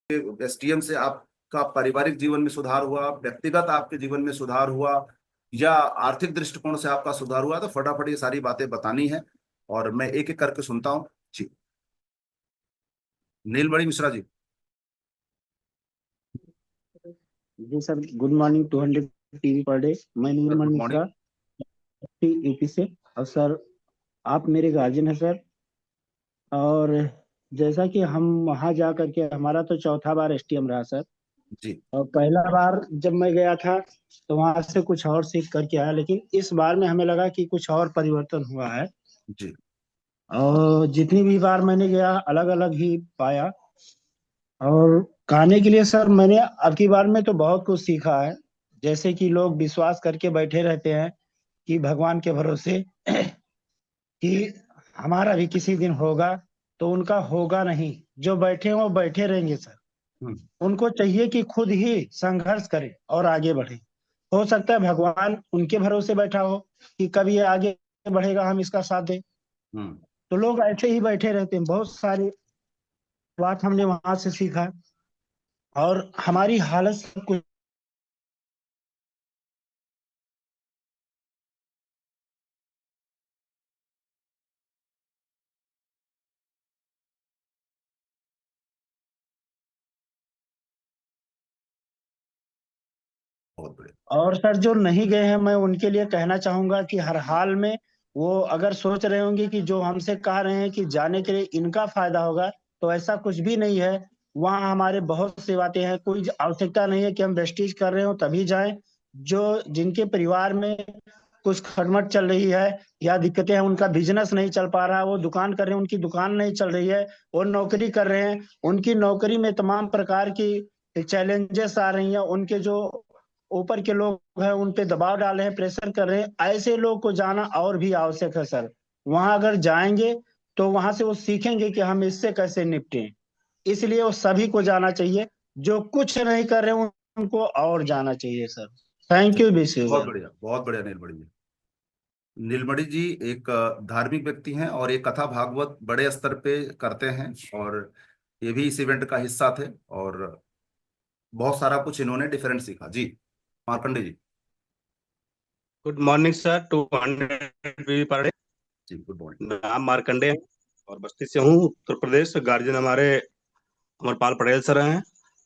STM से आपका पारिवारिक जीवन में सुधार हुआ, व्यक्तिगत आपके जीवन में सुधार हुआ, या आर्थिक दृष्टिकोण से आपका सुधार हुआ, तो फटाफट ये सारी बातें बतानी है और मैं एक एक करके सुनता हूँ। जी, नीलमणि मिश्रा जी। जी सर, गुड मॉर्निंग 200 टीवी पर डे। मैं sir Neelmani good Mishra, morning. UP से। और सर, आप मेरे गार्जियन हैं सर। और जैसा कि हम वहाँ जा करके, हमारा तो चौथा बार एसटीएम रहा सर। जी और पहला बार जब मैं गया था तो वहाँ से कुछ और सीख करके आया, लेकिन इस बार में हमें लगा कि कुछ और परिवर्तन हुआ है। जी। और जितनी भी बार मैंने गया, अलग अलग ही पाया। और खाने के लिए सर, मैंने अब की बार में तो बहुत कुछ सीखा है। जैसे कि लोग विश्वास करके बैठे रहते हैं कि भगवान के भरोसे कि हमारा भी किसी दिन होगा, तो उनका होगा नहीं। जो बैठे हैं वो बैठे रहेंगे सर। हम्म। उनको चाहिए कि खुद ही संघर्ष करें और आगे बढ़े। हो सकता है भगवान उनके भरोसे बैठा हो कि कभी ये आगे बढ़ेगा, हम इसका साथ दें। हम्म। तो लोग ऐसे ही बैठे रहते हैं। बहुत सारी बात हमने वहां से सीखा। और हमारी हालत सब कुछ बहुत बढ़िया। और सर, जो नहीं गए हैं, मैं उनके लिए कहना चाहूंगा कि हर हाल में वो अगर सोच रहे होंगे कि जो हमसे कह रहे हैं कि जाने के लिए इनका फायदा होगा, तो ऐसा कुछ भी नहीं है। वहाँ हमारे बहुत सी बातें हैं। कोई आवश्यकता नहीं है कि हम वेस्टीज कर रहे हो तभी जाएं। जो जिनके परिवार में कुछ खटमट चल रही है या दिक्कतें हैं, उनका बिजनेस नहीं चल पा रहा है, वो दुकान कर रहे हैं, उनकी दुकान नहीं चल रही है, वो नौकरी कर रहे हैं, उनकी नौकरी में तमाम प्रकार की चैलेंजेस आ रही हैं, उनके जो ऊपर के लोग हैं उन पे दबाव डाल रहे हैं, प्रेशर कर रहे हैं, ऐसे लोग को जाना और भी आवश्यक है सर। वहां अगर जाएंगे तो वहां से वो सीखेंगे कि हम इससे कैसे निपटें। इसलिए वो सभी को जाना चाहिए। जो कुछ नहीं कर रहे उनको और जाना चाहिए सर। थैंक यू चलिए, विश यू बहुत वेल। बढ़िया, बहुत बढ़िया नीलमणि जी। नीलमणि जी एक धार्मिक व्यक्ति हैं और एक कथा भागवत बड़े स्तर पे करते हैं, और ये भी इस इवेंट का हिस्सा थे, और बहुत सारा कुछ इन्होंने डिफरेंट सीखा। जी, Markande ji. Good morning sir, 200 पर डे। जी गुड मॉर्निंग। नाम मार्कंडे है और बस्ती से हूँ, उत्तर प्रदेश। गार्जियन हमारे अमरपाल पटेल सर हैं।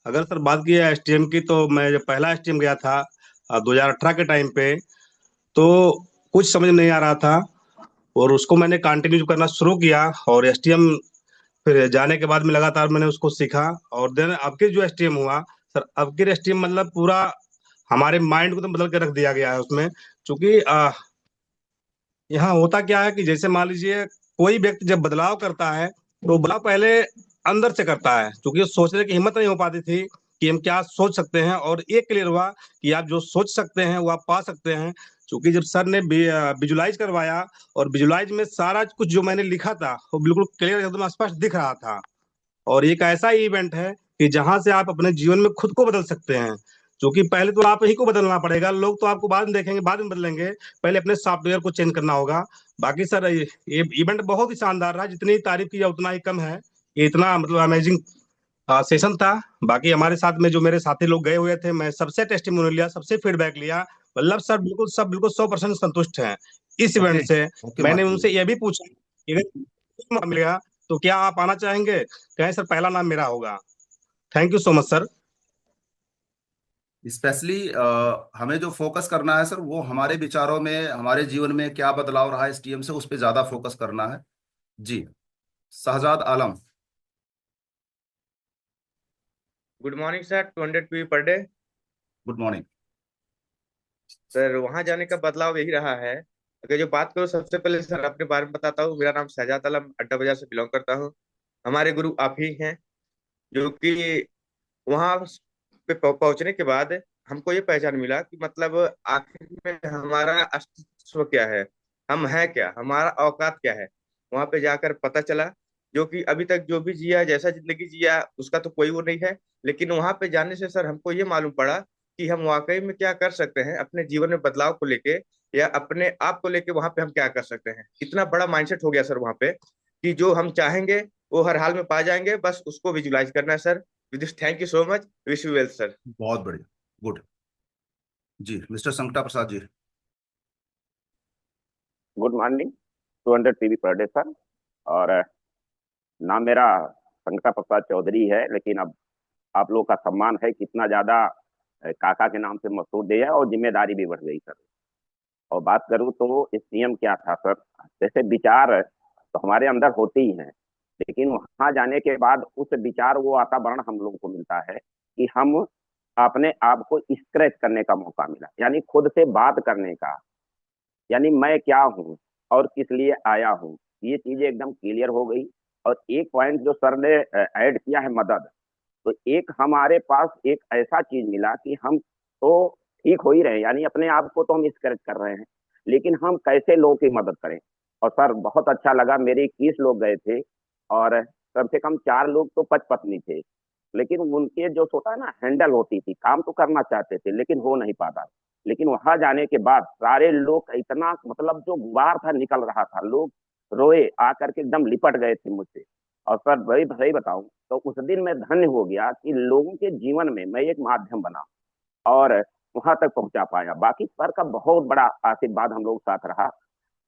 अगर सर बात की है एसटीएम की, तो मैं जब पहला एसटीएम गया था 2018 के टाइम पे, तो कुछ समझ नहीं आ रहा था और उसको मैंने कंटिन्यू करना शुरू किया। और एसटीएम फिर जाने के बाद में लगातार मैंने उसको सीखा। और देन अब के जो एसटीएम हुआ सर, अब के एसटीएम मतलब पूरा हमारे माइंड को तो बदल के रख दिया गया है उसमें। क्योंकि यहाँ होता क्या है कि जैसे मान लीजिए कोई व्यक्ति जब बदलाव करता है तो बदलाव पहले अंदर से करता है, क्योंकि सोचने की हिम्मत नहीं हो पाती थी कि हम क्या सोच सकते हैं। और ये क्लियर हुआ कि आप जो सोच सकते हैं वो आप पा सकते हैं। क्योंकि जब सर ने विजुलाइज करवाया और विजुलाइज में सारा कुछ जो मैंने लिखा था वो बिल्कुल क्लियर एकदम स्पष्ट दिख रहा था। और एक ऐसा इवेंट है कि जहां से आप अपने जीवन में खुद को बदल सकते हैं। क्योंकि पहले तो आप ही को बदलना पड़ेगा, लोग तो आपको बाद में देखेंगे, बाद में बदलेंगे। पहले अपने सॉफ्टवेयर को चेंज करना होगा। बाकी सर ये इवेंट बहुत ही शानदार रहा, जितनी तारीफ की जाए उतना ही कम है। ये इतना मतलब अमेजिंग सेशन था। बाकी हमारे साथ में जो मेरे साथी लोग गए हुए थे, मैं सबसे टेस्टिमोनियल लिया, सबसे फीडबैक लिया। मतलब सर बिल्कुल सब बिल्कुल 100% संतुष्ट हैं इस इवेंट ओके। से। ओके मैंने मार्कंडे उनसे जी। यह भी पूछा कि अगर मौका मिलेगा तो क्या आप आना चाहेंगे? कहें सर पहला नाम मेरा होगा। Thank you so much sir. Specially हमें जो फोकस करना है सर, वो हमारे विचारों में, हमारे जीवन में क्या बदलाव रहा है एसटीएम से, उस पर ज्यादा फोकस करना है। जी, Shahzad Alam. Good morning sir, 200 पर डे। Good morning. सर, वहां जाने का बदलाव यही रहा है। अगर जो बात करो, सबसे पहले सर अपने बारे में बताता हूँ। मेरा नाम शहजाद आलम, अड्डा बाजार से बिलोंग करता हूँ। हमारे गुरु आप ही हैं, जो कि वहां पे पहुंचने के बाद हमको ये पहचान मिला कि मतलब आखिर में हमारा अस्तित्व क्या है, हम हैं क्या, हमारा औकात क्या है। वहां पे जाकर पता चला, जो कि अभी तक जो भी जिया, जैसा जिंदगी जिया, उसका तो कोई वो नहीं है। लेकिन वहां पे जाने से सर हमको ये मालूम पड़ा कि हम वाकई में क्या कर सकते हैं अपने जीवन में बदलाव को लेके, या अपने आप को लेके वहां पे हम क्या कर सकते हैं। इतना बड़ा माइंडसेट हो गया सर वहां पे कि जो हम चाहेंगे वो हर हाल में पा जाएंगे, बस उसको विजुलाइज करना है sir. With this thank you so much, wish you well sir. बहुत बढ़िया, गुड। जी mister Sankata Prasad ji. Good morning, 200 TV पर डे सर। और नाम मेरा संकटा प्रसाद चौधरी है, लेकिन अब आप लोग का सम्मान है कितना ज्यादा काका के नाम से मशहूर दिया है और जिम्मेदारी भी बढ़ गई सर। और बात करूं तो इस सीएम क्या था सर, जैसे विचार तो हमारे अंदर होते ही हैं, लेकिन वहां जाने के बाद उस विचार वो वातावरण हम लोगों को मिलता है कि हम अपने आप को स्क्रैच करने का मौका मिला, यानी खुद से बात करने का, यानी मैं क्या हूँ और किस लिए आया हूँ, ये चीजें एकदम क्लियर हो गई। और एक पॉइंट जो सर ने ऐड किया है, मदद, तो एक हमारे पास एक ऐसा चीज मिला कि हम तो ठीक हो ही रहे हैं, यानी अपने आप को तो हम स्क्रैच कर रहे हैं, लेकिन हम कैसे लोगों की मदद करें। और सर बहुत अच्छा लगा, मेरे 21 लोग गए थे और कम से कम 4 लोग तो पच पत्नी थे, लेकिन उनके जो होता है ना हैंडल होती थी, काम तो करना चाहते थे लेकिन हो नहीं पाता। लेकिन वहां जाने के बाद सारे लोग इतना, मतलब जो गुबार था निकल रहा था, लोग रोए आकर के एकदम लिपट गए थे मुझसे। और सर वही सही बताऊं तो उस दिन मैं धन्य हो गया कि लोगों के जीवन में मैं एक माध्यम बना और वहां तक पहुंचा पाया। बाकी सर का बहुत बड़ा आशीर्वाद हम लोग साथ रहा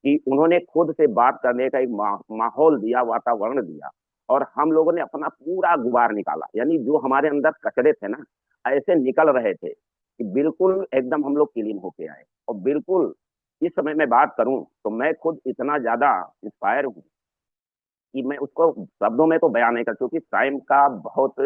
कि उन्होंने खुद से बात करने का एक माहौल दिया, वातावरण दिया, और हम लोगों ने अपना पूरा गुबार निकाला, यानी जो हमारे अंदर कचरे थे ना ऐसे निकल रहे थे कि बिल्कुल एकदम हम लोग क्लीन होके आए। और बिल्कुल इस समय मैं बात करूं तो मैं खुद इतना ज्यादा इंस्पायर हूं कि मैं उसको शब्दों में तो बयान नहीं कर, क्योंकि टाइम का बहुत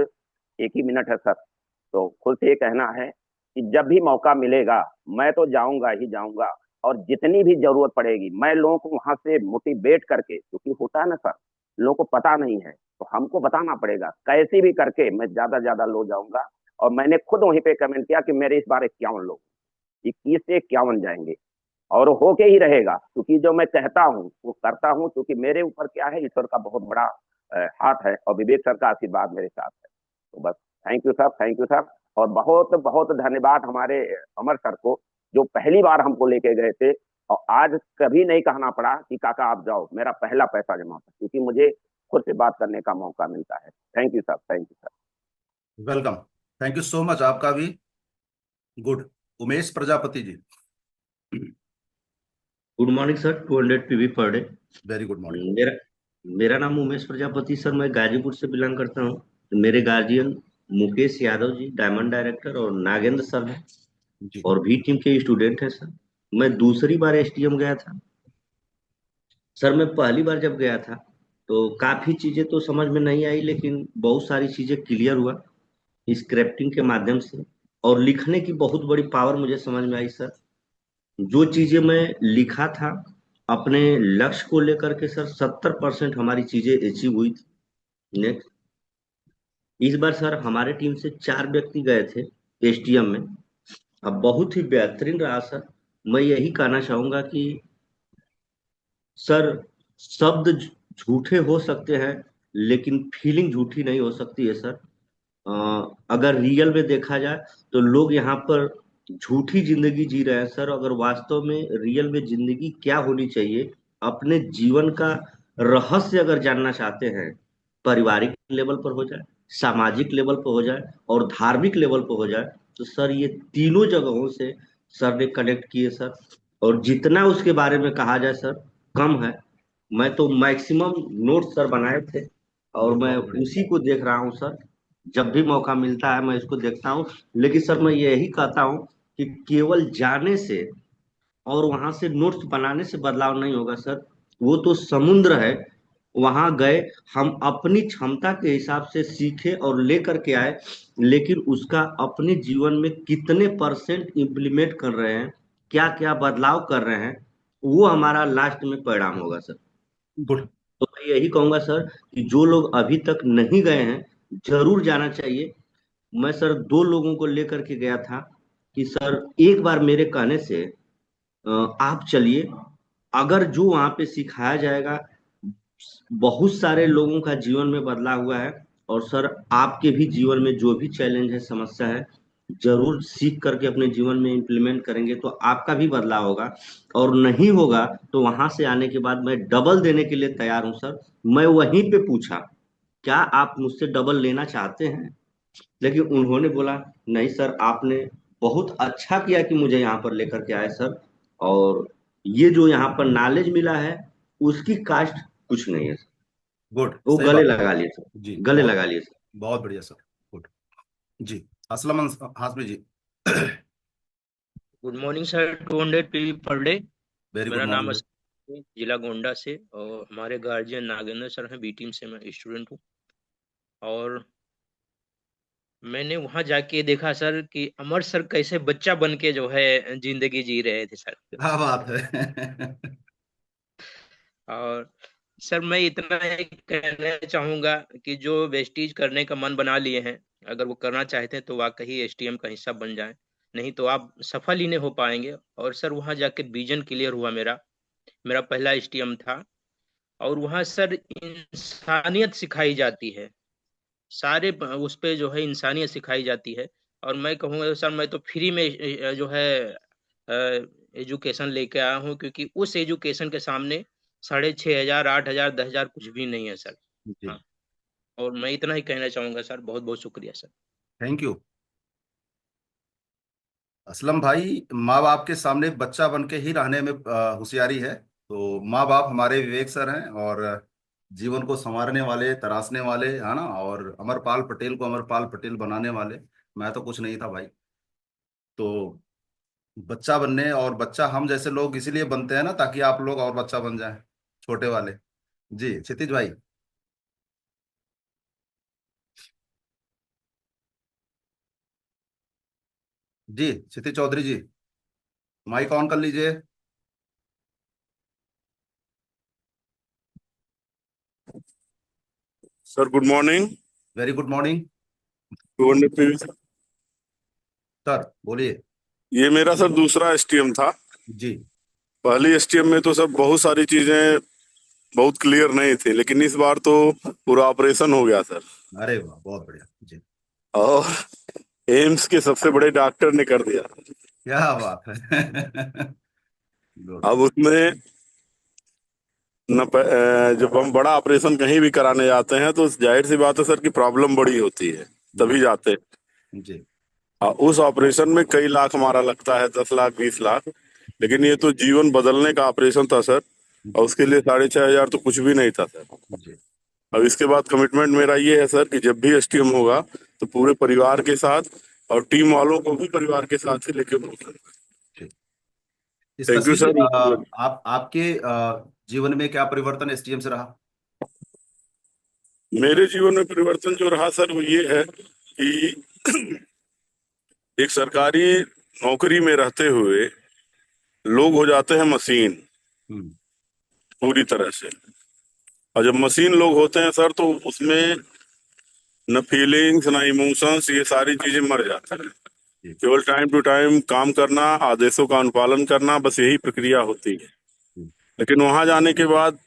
एक ही मिनट है सर। तो खुद से ये कहना है कि जब भी मौका मिलेगा मैं तो जाऊंगा ही जाऊंगा, और जितनी भी जरूरत पड़ेगी मैं लोगों को वहां से मोटिवेट करके, क्योंकि होता है ना सर, लोगों को पता नहीं है तो हमको बताना पड़ेगा, कैसे भी करके मैं ज्यादा ज्यादा लो जाऊंगा। और मैंने खुद वहीं पे कमेंट किया कि मेरे इस बार 51 लोग, 21 से 51 जाएंगे, और होके ही रहेगा, क्योंकि जो मैं कहता हूँ वो करता हूँ, क्योंकि मेरे ऊपर क्या है, ईश्वर का बहुत बड़ा हाथ है और विवेक सर का आशीर्वाद मेरे साथ है। तो बस thank you sir, thank you sir. और बहुत बहुत धन्यवाद हमारे अमर सर को, जो पहली बार हमको लेके गए थे और आज कभी नहीं कहना पड़ा कि काका आप जाओ, मेरा पहला पैसा जमा था, क्योंकि मुझे खुद से बात करने का मौका मिलता है। Thank you sir, thank you sir. Welcome, thank you so much, आपका भी good. Umesh Prajapati ji. Good morning sir, 200 PV पर डे। Very good morning. मेरा मेरा नाम उमेश प्रजापति सर, मैं गाजीपुर से बिलोंग करता हूँ। मेरे guardian Mukesh Yadav ji diamond director और नागेंद्र सर हैं, जी और भी टीम के स्टूडेंट हैं सर। मैं दूसरी बार एसटीएम गया था सर। मैं पहली बार जब गया था तो काफी चीजें तो समझ में नहीं आई, लेकिन बहुत सारी चीजें क्लियर हुआ स्क्रिप्टिंग के माध्यम से, और लिखने की बहुत बड़ी पावर मुझे समझ में आई सर। जो चीजें मैं लिखा था अपने लक्ष्य को लेकर के सर, 70% हमारी चीजें अचीव हुई थी। नेक्स्ट, इस बार सर हमारे टीम से 4 व्यक्ति गए थे एसटीएम में। अब बहुत ही बेहतरीन रहा सर। मैं यही कहना चाहूंगा कि सर, शब्द झूठे हो सकते हैं लेकिन फीलिंग झूठी नहीं हो सकती है सर। अगर रियल में देखा जाए तो लोग यहाँ पर झूठी जिंदगी जी रहे हैं सर। अगर वास्तव में रियल में जिंदगी क्या होनी चाहिए, अपने जीवन का रहस्य अगर जानना चाहते हैं, पारिवारिक लेवल पर हो जाए, सामाजिक लेवल पर हो जाए और धार्मिक लेवल पर हो जाए, तो सर ये तीनों जगहों से सर ने कनेक्ट किए सर। और जितना उसके बारे में कहा जाए सर कम है। मैं तो मैक्सिमम नोट सर बनाए थे और मैं बहुत बढ़िया। उसी को देख रहा हूँ सर। जब भी मौका मिलता है मैं इसको देखता हूँ। लेकिन सर मैं यही कहता हूँ कि केवल जाने से और वहां से नोट्स बनाने से बदलाव नहीं होगा सर। वो तो समुद्र है, वहां गए, हम अपनी क्षमता के हिसाब से सीखे और लेकर के आए, लेकिन उसका अपने जीवन में कितने परसेंट इम्प्लीमेंट कर रहे हैं, क्या क्या बदलाव कर रहे हैं, वो हमारा लास्ट में परिणाम होगा सर। गुड। तो मैं यही कहूंगा सर कि जो लोग अभी तक नहीं गए हैं जरूर जाना चाहिए। मैं सर 2 लोगों को लेकर के गया था कि सर एक बार मेरे कहने से आप चलिए, अगर जो वहां पे सिखाया जाएगा, बहुत सारे लोगों का जीवन में बदलाव हुआ है। और सर आपके भी जीवन में जो भी चैलेंज है, समस्या है, जरूर सीख करके अपने जीवन में इम्प्लीमेंट करेंगे तो आपका भी बदलाव होगा। और नहीं होगा तो वहां से आने के बाद मैं डबल देने के लिए तैयार हूं सर। मैं वहीं पे पूछा, क्या आप मुझसे डबल लेना चाहते हैं? लेकिन उन्होंने बोला नहीं सर, आपने बहुत अच्छा किया कि मुझे यहाँ पर लेकर के आए सर, और ये जो यहाँ पर नॉलेज मिला है उसकी कास्ट कुछ नहीं है सर। गुड, वो सही गले बात। लगा लिए सर, जी, गले बहुत लगा लिए सर। बहुत बढ़िया सर। गुड। जी, Aslam Hashmi ji. Good morning sir. 200 PV पर डे। वेरी गुड मेरा नाम मॉर्निंग भाई। असलम है, जिला गोंडा से, और हमारे गार्जियन नागेंद्र सर हैं, बी टीम से मैं स्टूडेंट हूँ। और मैंने वहां जाके देखा सर कि अमर सर कैसे बच्चा बन के जो है जिंदगी जी रहे थे सर। क्या बात है। और सर मैं इतना ही कहना चाहूंगा कि जो वेस्टीज करने का मन बना लिए हैं, अगर वो करना चाहते हैं तो वाकई एसटीएम का हिस्सा बन जाएं, नहीं तो आप सफल ही नहीं हो पाएंगे। और सर वहां जाके विजन क्लियर हुआ मेरा। मेरा पहला एसटीएम था, और वहाँ सर इंसानियत सिखाई जाती है। सारे उस पे जो है इंसानियत सिखाई जाती है। और मैं कहूँगा सर, मैं तो फ्री में जो है एजुकेशन लेके आया हूँ, क्योंकि उस एजुकेशन के सामने 6,500, 8,000, 10,000 कुछ भी नहीं है सर। जी, हाँ। और मैं इतना ही कहना चाहूंगा सर। बहुत बहुत शुक्रिया सर। Thank you. असलम भाई, माँ बाप के सामने बच्चा बन के ही रहने में होशियारी है। तो माँ बाप हमारे विवेक सर हैं, और जीवन को संवारने वाले, तराशने वाले, है ना, और अमरपाल पटेल को अमरपाल पटेल बनाने वाले। मैं तो कुछ नहीं था भाई। तो बच्चा बनने, और बच्चा हम जैसे लोग इसीलिए बनते हैं ना, ताकि आप लोग और बच्चा बन जाएं, छोटे वाले। जी क्षितिज भाई। जी क्षितिज चौधरी जी, माइक ऑन कर लीजिए। Sir good morning. Very good morning 200 PV. Sir, बोलिए। ये मेरा सर दूसरा एसटीएम था। जी। पहली एसटीएम में तो सर बहुत सारी चीजें बहुत क्लियर नहीं थी, लेकिन इस बार तो पूरा ऑपरेशन हो गया सर। अरे वाह, बहुत बढ़िया जी। और एम्स के सबसे बड़े डॉक्टर ने कर दिया। क्या बात है। गुड। अब उसमें जब हम बड़ा ऑपरेशन कहीं भी कराने जाते हैं तो जाहिर सी बात है सर कि प्रॉब्लम बड़ी होती है, तभी जी। जाते हैं। जी। उस ऑपरेशन में कई लाख हमारा लगता है, 10 लाख 20 लाख। लेकिन ये तो जीवन बदलने का ऑपरेशन था सर, और जी। उसके लिए 6,500 तो कुछ भी नहीं था सर। जी। अब इसके बाद कमिटमेंट मेरा ये है सर कि जब भी एसटीएम होगा तो पूरे परिवार के साथ, और टीम वालों को भी परिवार के साथ ही लेके बोलूंगा। जी। इस थैंक यू तस्वीर, सर। आप आपके जीवन में क्या परिवर्तन एसटीएम से रहा? मेरे जीवन में परिवर्तन जो रहा सर वो ये है कि एक सरकारी नौकरी में रहते हुए लोग हो जाते हैं मशीन हम्म। पूरी तरह से। और जब मशीन लोग होते हैं सर तो उसमें न फीलिंग्स न इमोशंस, ये सारी चीजें मर जाती हैं। जी। केवल टाइम टू टाइम काम करना, आदेशों का अनुपालन करना, बस यही प्रक्रिया होती है। हम्म। लेकिन वहां जाने के बाद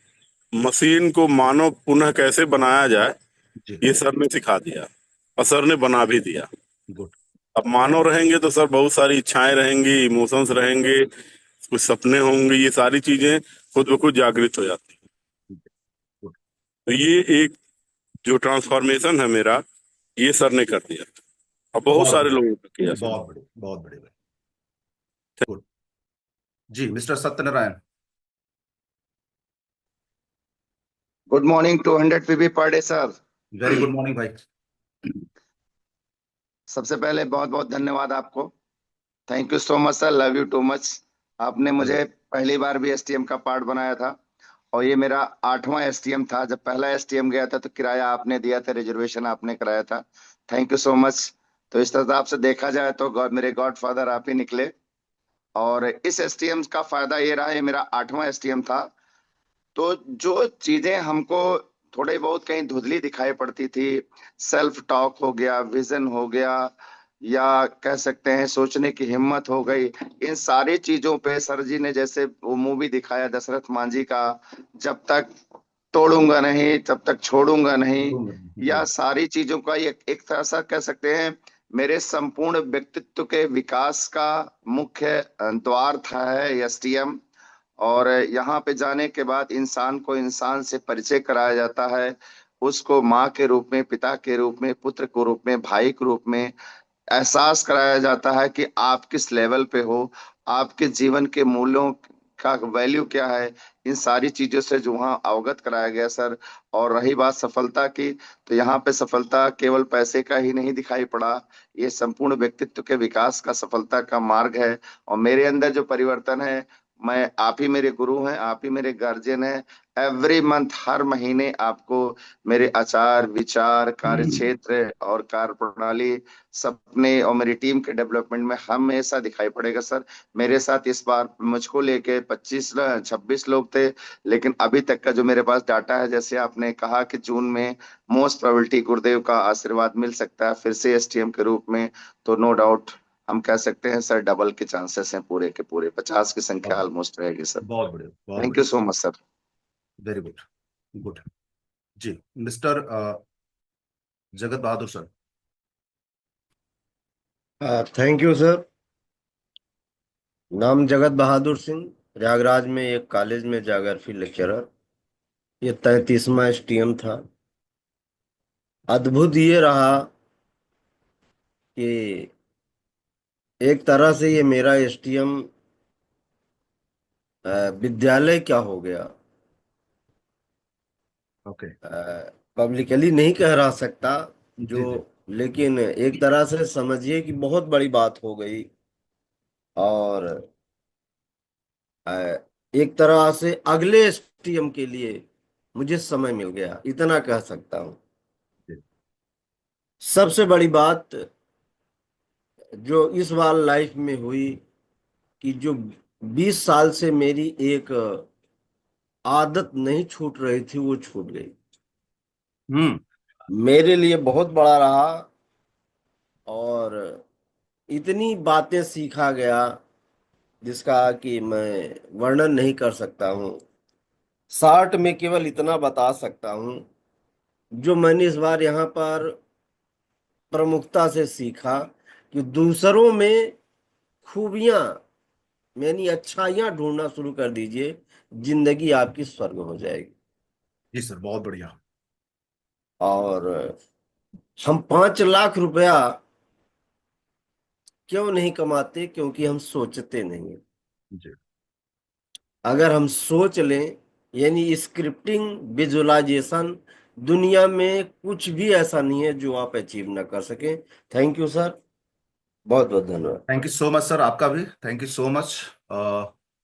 मशीन को मानव पुनः कैसे बनाया जाए, जी। ये सर ने सिखा दिया, और सर ने बना भी दिया। गुड। अब मानव रहेंगे तो सर बहुत सारी इच्छाएं रहेंगी, इमोशंस रहेंगे, कुछ सपने होंगे, ये सारी चीजें खुद ब खुद जागृत हो जाती हैं। गुड। तो ये एक जो ट्रांसफॉर्मेशन है मेरा, ये सर ने कर दिया, और बहुत बहुत सारे बढ़िया। लोगों ने किया सर। बहुत बढ़िया, बहुत बढ़िया। गुड। जी mister Satyanarayan. Good morning 200 PB पर day sir. Very good morning भाई। सबसे पहले बहुत बहुत धन्यवाद आपको। Thank you so much sir, love you too much. आपने मुझे पहली बार भी एसटीएम का पार्ट बनाया था, और ये मेरा 8वां एसटीएम था। जब पहला एसटीएम गया था तो किराया आपने दिया था, रिजर्वेशन आपने कराया था। Thank you so much. तो इस हिसाब से देखा जाए तो मेरे गॉड फादर आप ही निकले। और इस एसटीएम का फायदा ये रहा, ये मेरा 8वां एसटीएम था। तो जो चीजें हमको थोड़ी बहुत कहीं धुंधली दिखाई पड़ती थी, सेल्फ टॉक हो गया, विजन हो गया, या कह सकते हैं सोचने की हिम्मत हो गई, इन सारी चीजों पे सर जी ने जैसे वो मूवी दिखाया दशरथ मांझी का, जब तक तोड़ूंगा नहीं तब तक छोड़ूंगा नहीं, जी। या सारी चीजों का एक तरह से कह सकते हैं मेरे संपूर्ण व्यक्तित्व के विकास का मुख्य द्वार था है एसटीएम। और यहाँ पे जाने के बाद इंसान को इंसान से परिचय कराया जाता है, उसको माँ के रूप में, पिता के रूप में, पुत्र के रूप में, भाई के रूप में एहसास कराया जाता है कि आप किस लेवल पे हो, आपके जीवन के मूल्यों का वैल्यू क्या है। इन सारी चीजों से जो वहाँ अवगत कराया गया सर। और रही बात सफलता की, तो यहाँ पे सफलता केवल पैसे का ही नहीं दिखाई पड़ा, ये संपूर्ण व्यक्तित्व के विकास का सफलता का मार्ग है। और मेरे अंदर जो परिवर्तन है, मैं, आप ही मेरे गुरु हैं, आप ही मेरे गार्जियन हैं। एवरी मंथ, हर महीने आपको मेरे आचार विचार, कार्य क्षेत्र और कार्य प्रणाली, सपने और मेरी टीम के डेवलपमेंट में हमेशा दिखाई पड़ेगा सर। मेरे साथ इस बार मुझको लेके 26 लोग थे, लेकिन अभी तक का जो मेरे पास डाटा है, जैसे आपने कहा कि जून में मोस्ट प्रोबेबिलिटी गुरुदेव का आशीर्वाद मिल सकता है फिर से एसटीएम के रूप में, तो नो डाउट हम कह सकते हैं सर, डबल के चांसेस हैं, पूरे के पूरे 50 की संख्या बहुत ऑलमोस्ट रहेगी सर। बहुत बढ़िया, बहुत थैंक यू बढ़िया। So much sir. Very good, good. जी, mister Jagat Bahadur sir. Thank you sir. नाम जगत बहादुर सिंह, प्रयागराज में एक कॉलेज में ज्योग्राफी लेक्चरर। ये 33वां एसटीएम था। अद्भुत ये रहा कि एक तरह से ये मेरा एसटीएम विद्यालय क्या हो गया। ओके। पब्लिकली नहीं कह रहा सकता जो, जी जी। लेकिन एक तरह से समझिए कि बहुत बड़ी बात हो गई। और अ, एक तरह से अगले एसटीएम के लिए मुझे समय मिल गया, इतना कह सकता हूँ। जी। सबसे बड़ी बात जो इस बार लाइफ में हुई कि जो 20 साल से मेरी एक आदत नहीं छूट रही थी, वो छूट गई। हम्म। मेरे लिए बहुत बड़ा रहा और इतनी बातें सीखा गया जिसका कि मैं वर्णन नहीं कर सकता हूँ। शॉर्ट में केवल इतना बता सकता हूँ, जो मैंने इस बार यहाँ पर प्रमुखता से सीखा कि दूसरों में खूबियां यानी अच्छाइयां ढूंढना शुरू कर दीजिए, जिंदगी आपकी स्वर्ग हो जाएगी। जी सर, बहुत बढ़िया। और हम 5 लाख रुपया क्यों नहीं कमाते? क्योंकि हम सोचते नहीं। जी। अगर हम सोच लें, यानी स्क्रिप्टिंग, विजुअलाइजेशन, दुनिया में कुछ भी ऐसा नहीं है जो आप अचीव ना कर सकें। थैंक यू सर, बहुत बहुत धन्यवाद। Thank you so much sir, आपका भी thank you so much.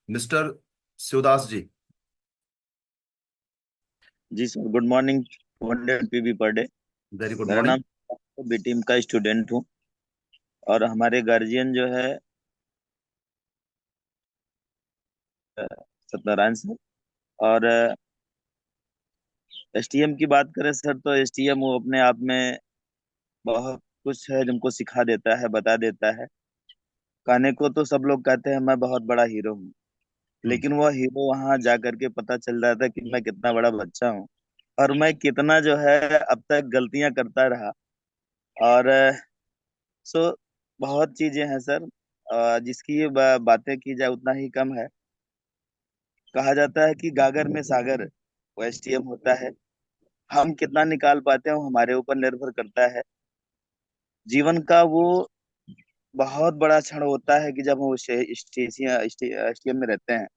Mister Shivdas ji. जी सर, गुड मॉर्निंग। 200 पीबी पर डे। वेरी गुड मेरा मॉर्निंग। नाम, बी टीम का स्टूडेंट हूँ और हमारे गार्जियन जो है सत्यनारायण सर। और एसटीएम की बात करें सर, तो एसटीएम वो अपने आप में बहुत कुछ है, जिनको सिखा देता है, बता देता है। कहने को तो सब लोग कहते हैं मैं बहुत बड़ा हीरो हूँ, लेकिन वो हीरो वहां जा करके पता चल जाता है कि मैं कितना बड़ा बच्चा हूँ और मैं कितना जो है अब तक गलतियां करता रहा। और सो बहुत चीजें हैं सर, जिसकी ये बातें की जाए उतना ही कम है। कहा जाता है कि गागर में सागर वो एसटीएम होता है। हम कितना निकाल पाते हैं वो हमारे ऊपर निर्भर करता है। जीवन का वो बहुत बड़ा क्षण होता है कि जब हम उस एसटीएम में रहते हैं।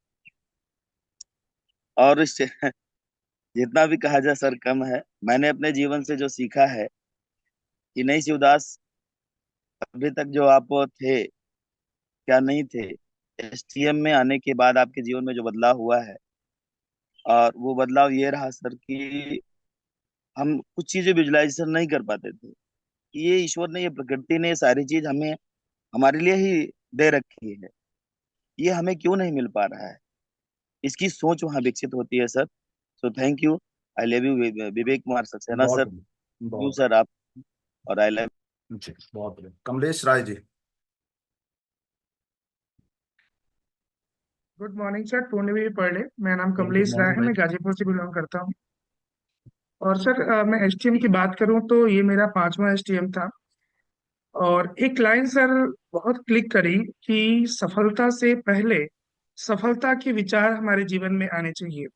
और जितना भी कहा जाए सर कम है। मैंने अपने जीवन से जो सीखा है कि नहीं शिवदास, अभी तक जो आप थे क्या नहीं थे, एसटीएम में आने के बाद आपके जीवन में जो बदलाव हुआ है, और वो बदलाव ये रहा सर कि हम कुछ चीजें विजुलाइजेशन नहीं कर पाते थे। ये ईश्वर ने, ये प्रकृति ने, ये सारी चीज हमें हमारे लिए ही दे रखी है। ये हमें क्यों नहीं मिल पा रहा है, इसकी सोच वहाँ विकसित होती है sir. So thank you. I love you Vivek Kumar Saxena बहुत सर। बढ़िया, यू बहुत सर आप। और आई लव। बढ़िया। जी, बहुत बढ़िया। Kamlesh Rai ji. Good morning sir, 200 पर डे। मेरा नाम very good Kamlesh Rai morning है, भाई। मैं गाजीपुर से बिलोंग करता हूँ। और सर मैं एसटीएम की बात करूँ तो ये मेरा 5वां एसटीएम था। और एक लाइन सर बहुत क्लिक करी कि सफलता से पहले सफलता के विचार हमारे जीवन में आने चाहिए।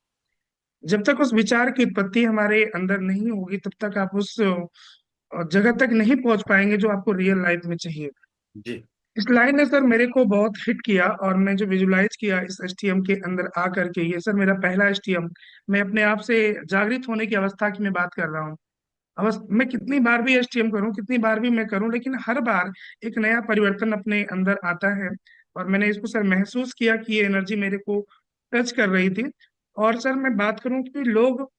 जब तक उस विचार की उत्पत्ति हमारे अंदर नहीं होगी तब तक आप उस जगह तक नहीं पहुंच पाएंगे जो आपको रियल लाइफ में चाहिए। जी इस लाइन ने सर मेरे को बहुत हिट किया, और मैं जो विजुलाइज किया इस एसटीएम के अंदर आकर के, ये सर मेरा पहला एसटीएम, मैं अपने आप से जागृत होने की अवस्था की मैं बात कर रहा हूँ। मैं कितनी बार भी एसटीएम करूं, कितनी बार भी मैं करूं, लेकिन हर बार एक नया परिवर्तन अपने अंदर आता है। और मैंने इसको सर महसूस किया कि ये एनर्जी मेरे को टच कर रही थी। और सर मैं बात करूं कि लोग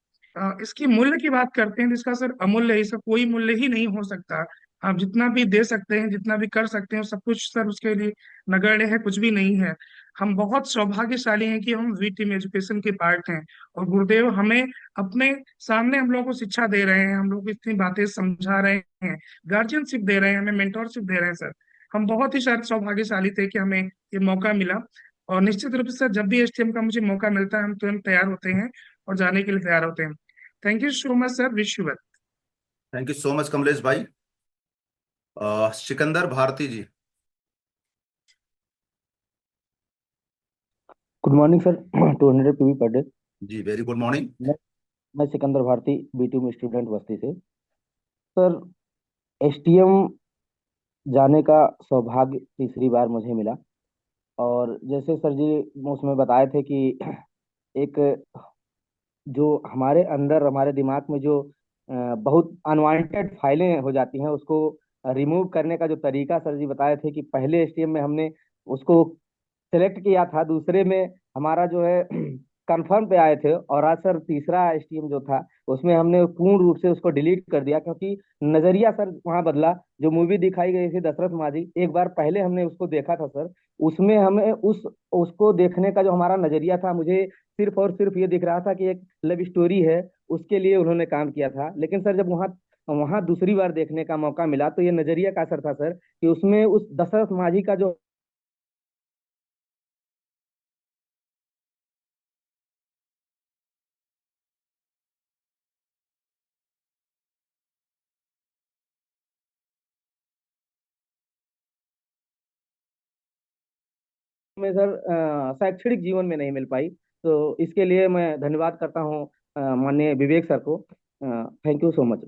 इसकी मूल्य की बात करते हैं, जिसका सर अमूल्य है, इसका कोई मूल्य ही नहीं हो सकता। आप जितना भी दे सकते हैं, जितना भी कर सकते हैं, सब कुछ सर उसके लिए नगण्य है, कुछ भी नहीं है। हम बहुत सौभाग्यशाली हैं कि हम वी टीम एजुकेशन के पार्ट हैं, और गुरुदेव हमें अपने सामने हम लोगों को शिक्षा दे रहे हैं, हम लोग को इतनी बातें समझा रहे हैं, गार्जियनशिप दे रहे हैं, हमें मेंटोरशिप दे रहे हैं सर। हम बहुत ही शायद सौभाग्यशाली थे कि हमें ये मौका मिला। और निश्चित रूप से सर जब भी एसटीएम का मुझे मौका मिलता है हम तुरंत तैयार होते हैं और जाने के लिए तैयार होते हैं। Thank you so much sir, wish you well. Thank you so much Kamlesh भाई। Sikandar Bharti ji. Good morning sir. 200 PV पर डे। जी वेरी गुड मॉर्निंग। मैं सिकंदर भारती, बीटी में स्टूडेंट बस्ती से। सर, एसटीएम जाने का सौभाग्य तीसरी बार मुझे मिला। और जैसे सर जी उसमें बताए थे कि एक जो हमारे अंदर हमारे दिमाग में जो बहुत अनवांटेड फाइलें हो जाती हैं, उसको रिमूव करने का जो तरीका सर जी बताए थे कि पहले एसटीएम में हमने उसको सेलेक्ट किया था, दूसरे में हमारा जो है कंफर्म पे आए थे, और आज सर तीसरा एसटीएम जो था उसमें हमने पूर्ण रूप से उसको डिलीट कर दिया, क्योंकि नजरिया सर वहां बदला। जो मूवी दिखाई गई थी दशरथ माझी, एक बार पहले हमने उसको देखा था सर, उसमें हमें उसको देखने का जो हमारा नजरिया था, मुझे सिर्फ और सिर्फ ये दिख रहा था कि एक लव स्टोरी है, उसके लिए उन्होंने काम किया था। लेकिन सर जब वहाँ वहां दूसरी बार देखने का मौका मिला तो ये नजरिया का असर था सर, कि उसमें उस दशरथ माझी का जो में सर शैक्षणिक जीवन में नहीं मिल पाई। तो इसके लिए मैं धन्यवाद करता हूँ माननीय विवेक सर को। Thank you so much.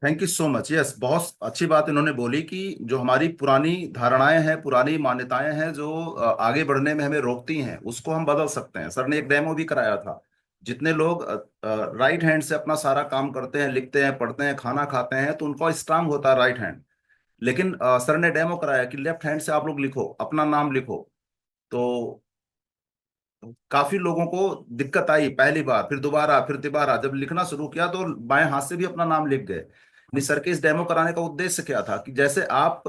Thank you so much. Yes, बहुत अच्छी बात इन्होंने बोली कि जो हमारी पुरानी धारणाएं हैं, पुरानी मान्यताएं हैं, जो आगे बढ़ने में हमें रोकती हैं, उसको हम बदल सकते हैं। सर ने एक डेमो भी कराया था। जितने लोग राइट हैंड से अपना सारा काम करते हैं, लिखते हैं, पढ़ते हैं, खाना खाते हैं, तो उनका स्ट्रांग होता है राइट हैंड। लेकिन सर ने डेमो कराया कि लेफ्ट हैंड से आप लोग लिखो, अपना नाम लिखो। तो काफी लोगों को दिक्कत आई पहली बार, फिर दोबारा, फिर तिबारा, जब लिखना शुरू किया तो बाएं हाथ से भी अपना नाम लिख गए। नहीं, सर के इस डेमो कराने का उद्देश्य क्या था कि जैसे आप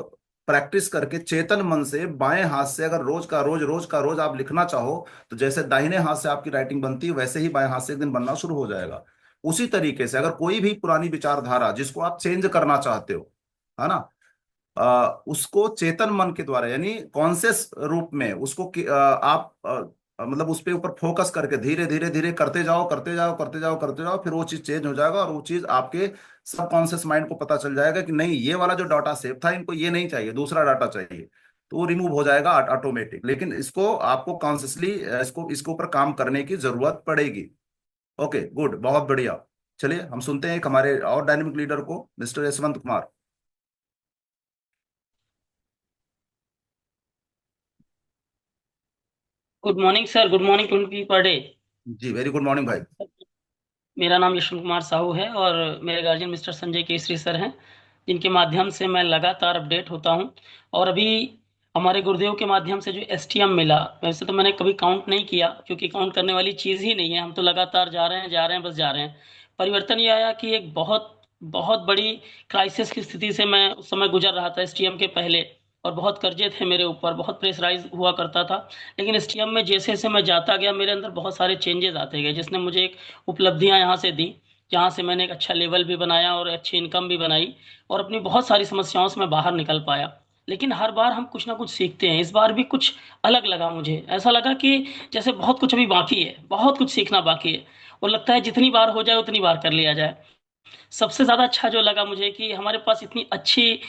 प्रैक्टिस करके चेतन मन से बाएं हाथ से अगर रोज का रोज, रोज का रोज आप लिखना चाहो, तो जैसे दाहिने हाथ से आपकी राइटिंग बनती है, वैसे ही बाएं हाथ से एक दिन बनना शुरू हो जाएगा। उसी तरीके से अगर कोई भी पुरानी विचारधारा जिसको आप चेंज करना चाहते हो, है ना, उसको चेतन मन के द्वारा, यानी कॉन्शियस रूप में उसको आप मतलब उस पे ऊपर फोकस करके धीरे धीरे धीरे करते जाओ, करते जाओ, करते जाओ, करते जाओ, फिर वो चीज चेंज हो जाएगा, और वो चीज आपके सबकॉन्शियस माइंड को पता चल जाएगा कि नहीं, ये वाला जो डाटा सेव था, इनको ये नहीं चाहिए, दूसरा डाटा चाहिए। तो वो रिमूव हो जाएगा ऑटोमेटिक। लेकिन इसको आपको कॉन्शियसली इसके ऊपर काम करने की जरूरत पड़ेगी। ओके, गुड, बहुत बढ़िया। चलिए हम सुनते हैं एक हमारे और डायनेमिक लीडर को, mister Yashwant Kumar. Good morning sir, good morning 20 पर डे। जी वेरी गुड मॉर्निंग भाई। मेरा नाम यशवंत कुमार साहू है और मेरे guardian mister Sanjay Kesari sir हैं, जिनके माध्यम से मैं लगातार अपडेट होता हूं। और अभी हमारे गुरुदेव के माध्यम से जो एसटीएम मिला, वैसे तो मैंने कभी काउंट नहीं किया, क्योंकि काउंट करने वाली चीज़ ही नहीं है, हम तो लगातार जा रहे हैं, जा रहे हैं, बस जा रहे हैं। परिवर्तन ये आया कि एक बहुत बहुत बड़ी क्राइसिस की स्थिति से मैं उस समय गुजर रहा था एसटीएम के पहले, और बहुत कर्जे थे मेरे ऊपर, बहुत प्रेशराइज हुआ करता था। लेकिन एसटीएम में जैसे जैसे मैं जाता गया, मेरे अंदर बहुत सारे चेंजेस आते गए, जिसने मुझे एक उपलब्धियां यहाँ से दी, जहाँ से मैंने एक अच्छा लेवल भी बनाया और अच्छी इनकम भी बनाई, और अपनी बहुत सारी समस्याओं से मैं बाहर निकल पाया। लेकिन हर बार हम कुछ ना कुछ सीखते हैं। इस बार भी कुछ अलग लगा मुझे, ऐसा लगा कि जैसे बहुत कुछ अभी बाकी है, बहुत कुछ सीखना बाकी है, और लगता है जितनी बार हो जाए उतनी बार कर लिया जाए। सबसे ज़्यादा अच्छा जो लगा मुझे कि हमारे पास इतनी अच्छी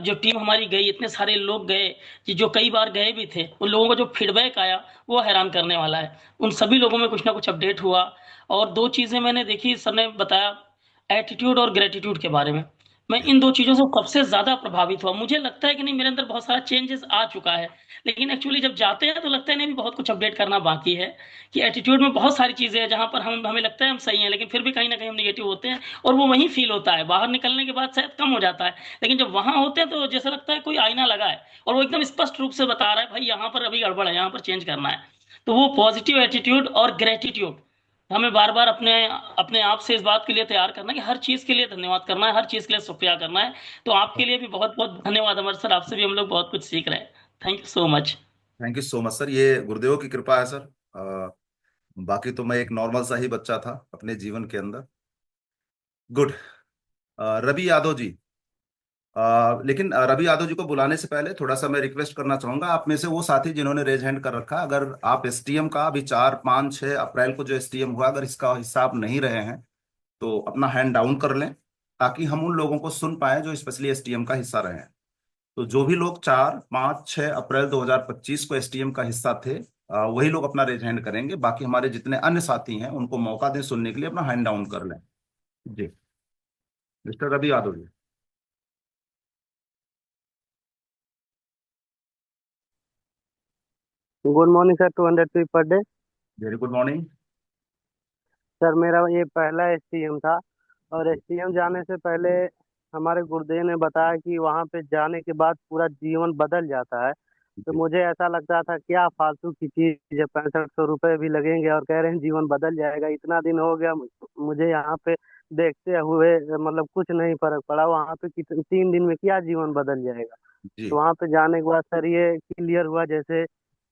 जो टीम हमारी गई, इतने सारे लोग गए कि जो कई बार गए भी थे, उन लोगों का जो फीडबैक आया वो हैरान करने वाला है। उन सभी लोगों में कुछ ना कुछ अपडेट हुआ और 2 चीज़ें मैंने देखी, सर ने बताया एटीट्यूड और ग्रैटिट्यूड के बारे में। मैं इन 2 चीज़ों से सबसे ज़्यादा प्रभावित हुआ। मुझे लगता है कि नहीं मेरे अंदर बहुत सारा चेंजेस आ चुका है, लेकिन एक्चुअली जब जाते हैं तो लगता है नहीं अभी बहुत कुछ अपडेट करना बाकी है, कि एटीट्यूड में बहुत सारी चीज़ें हैं जहाँ पर हमें लगता है हम सही हैं, लेकिन फिर भी कहीं न कहीं हम नेगेटिव होते हैं और वो वहीं फ़ील होता है। बाहर निकलने के बाद शायद कम हो जाता है, लेकिन जब वहाँ होते हैं तो जैसा लगता है कोई आईना लगा है और वो एकदम स्पष्ट रूप से बता रहा है भाई यहाँ पर अभी गड़बड़ है, यहाँ पर चेंज करना है। तो वो पॉजिटिव एटीट्यूड और ग्रैटिट्यूड हमें बार-बार अपने अपने आप से इस बात के लिए तैयार करना है कि हर चीज़ के लिए धन्यवाद करना है, हर चीज़ के लिए शुक्रिया करना है। तो आपके लिए भी बहुत-बहुत धन्यवाद अमर सर, आपसे भी हम लोग बहुत कुछ सीख रहे हैं। Thank you so much. Thank you so much sir, ये गुरुदेव की कृपा है सर। बाकी तो मैं एक नॉर्मल सा ही बच्चा था अपने जीवन के अंदर। गुड। रवि यादव जी, लेकिन रवि यादव जी को बुलाने से पहले थोड़ा सा मैं रिक्वेस्ट करना चाहूंगा, आप में से वो साथी जिन्होंने रेज हैंड कर रखा, अगर आप एसटीएम का अभी 4, 5, 6 अप्रैल को जो एसटीएम हुआ, अगर इसका हिस्सा आप नहीं रहे हैं तो अपना हैंड डाउन कर लें, ताकि हम उन लोगों को सुन पाए जो स्पेशली एसटीएम का हिस्सा रहे हैं। तो जो भी लोग 4, 5, 6 अप्रैल 2025 को एसटीएम का हिस्सा थे, वही लोग अपना रेज हैंड करेंगे। बाकी हमारे जितने अन्य साथी हैं उनको मौका दें सुनने के लिए, अपना हैंड डाउन कर लें। जी, mister Ravi Yadav ji. Good morning sir, 200 feet पर day. Very good morning. Sir मेरा ये पहला एसटीएम था और एसटीएम जाने से पहले हमारे गुरुदेव ने बताया कि वहाँ पे जाने के बाद पूरा जीवन बदल जाता है। तो मुझे ऐसा लगता था क्या फालतू की चीज है, 6500 रुपये भी लगेंगे और कह रहे हैं जीवन बदल जाएगा। इतना दिन हो गया मुझे यहाँ पे देखते हुए, मतलब कुछ नहीं फर्क पड़ा। वहाँ पे 3 दिन में क्या जीवन बदल जाएगा। जी तो वहाँ पे जाने के बाद सर ये क्लियर हुआ, जैसे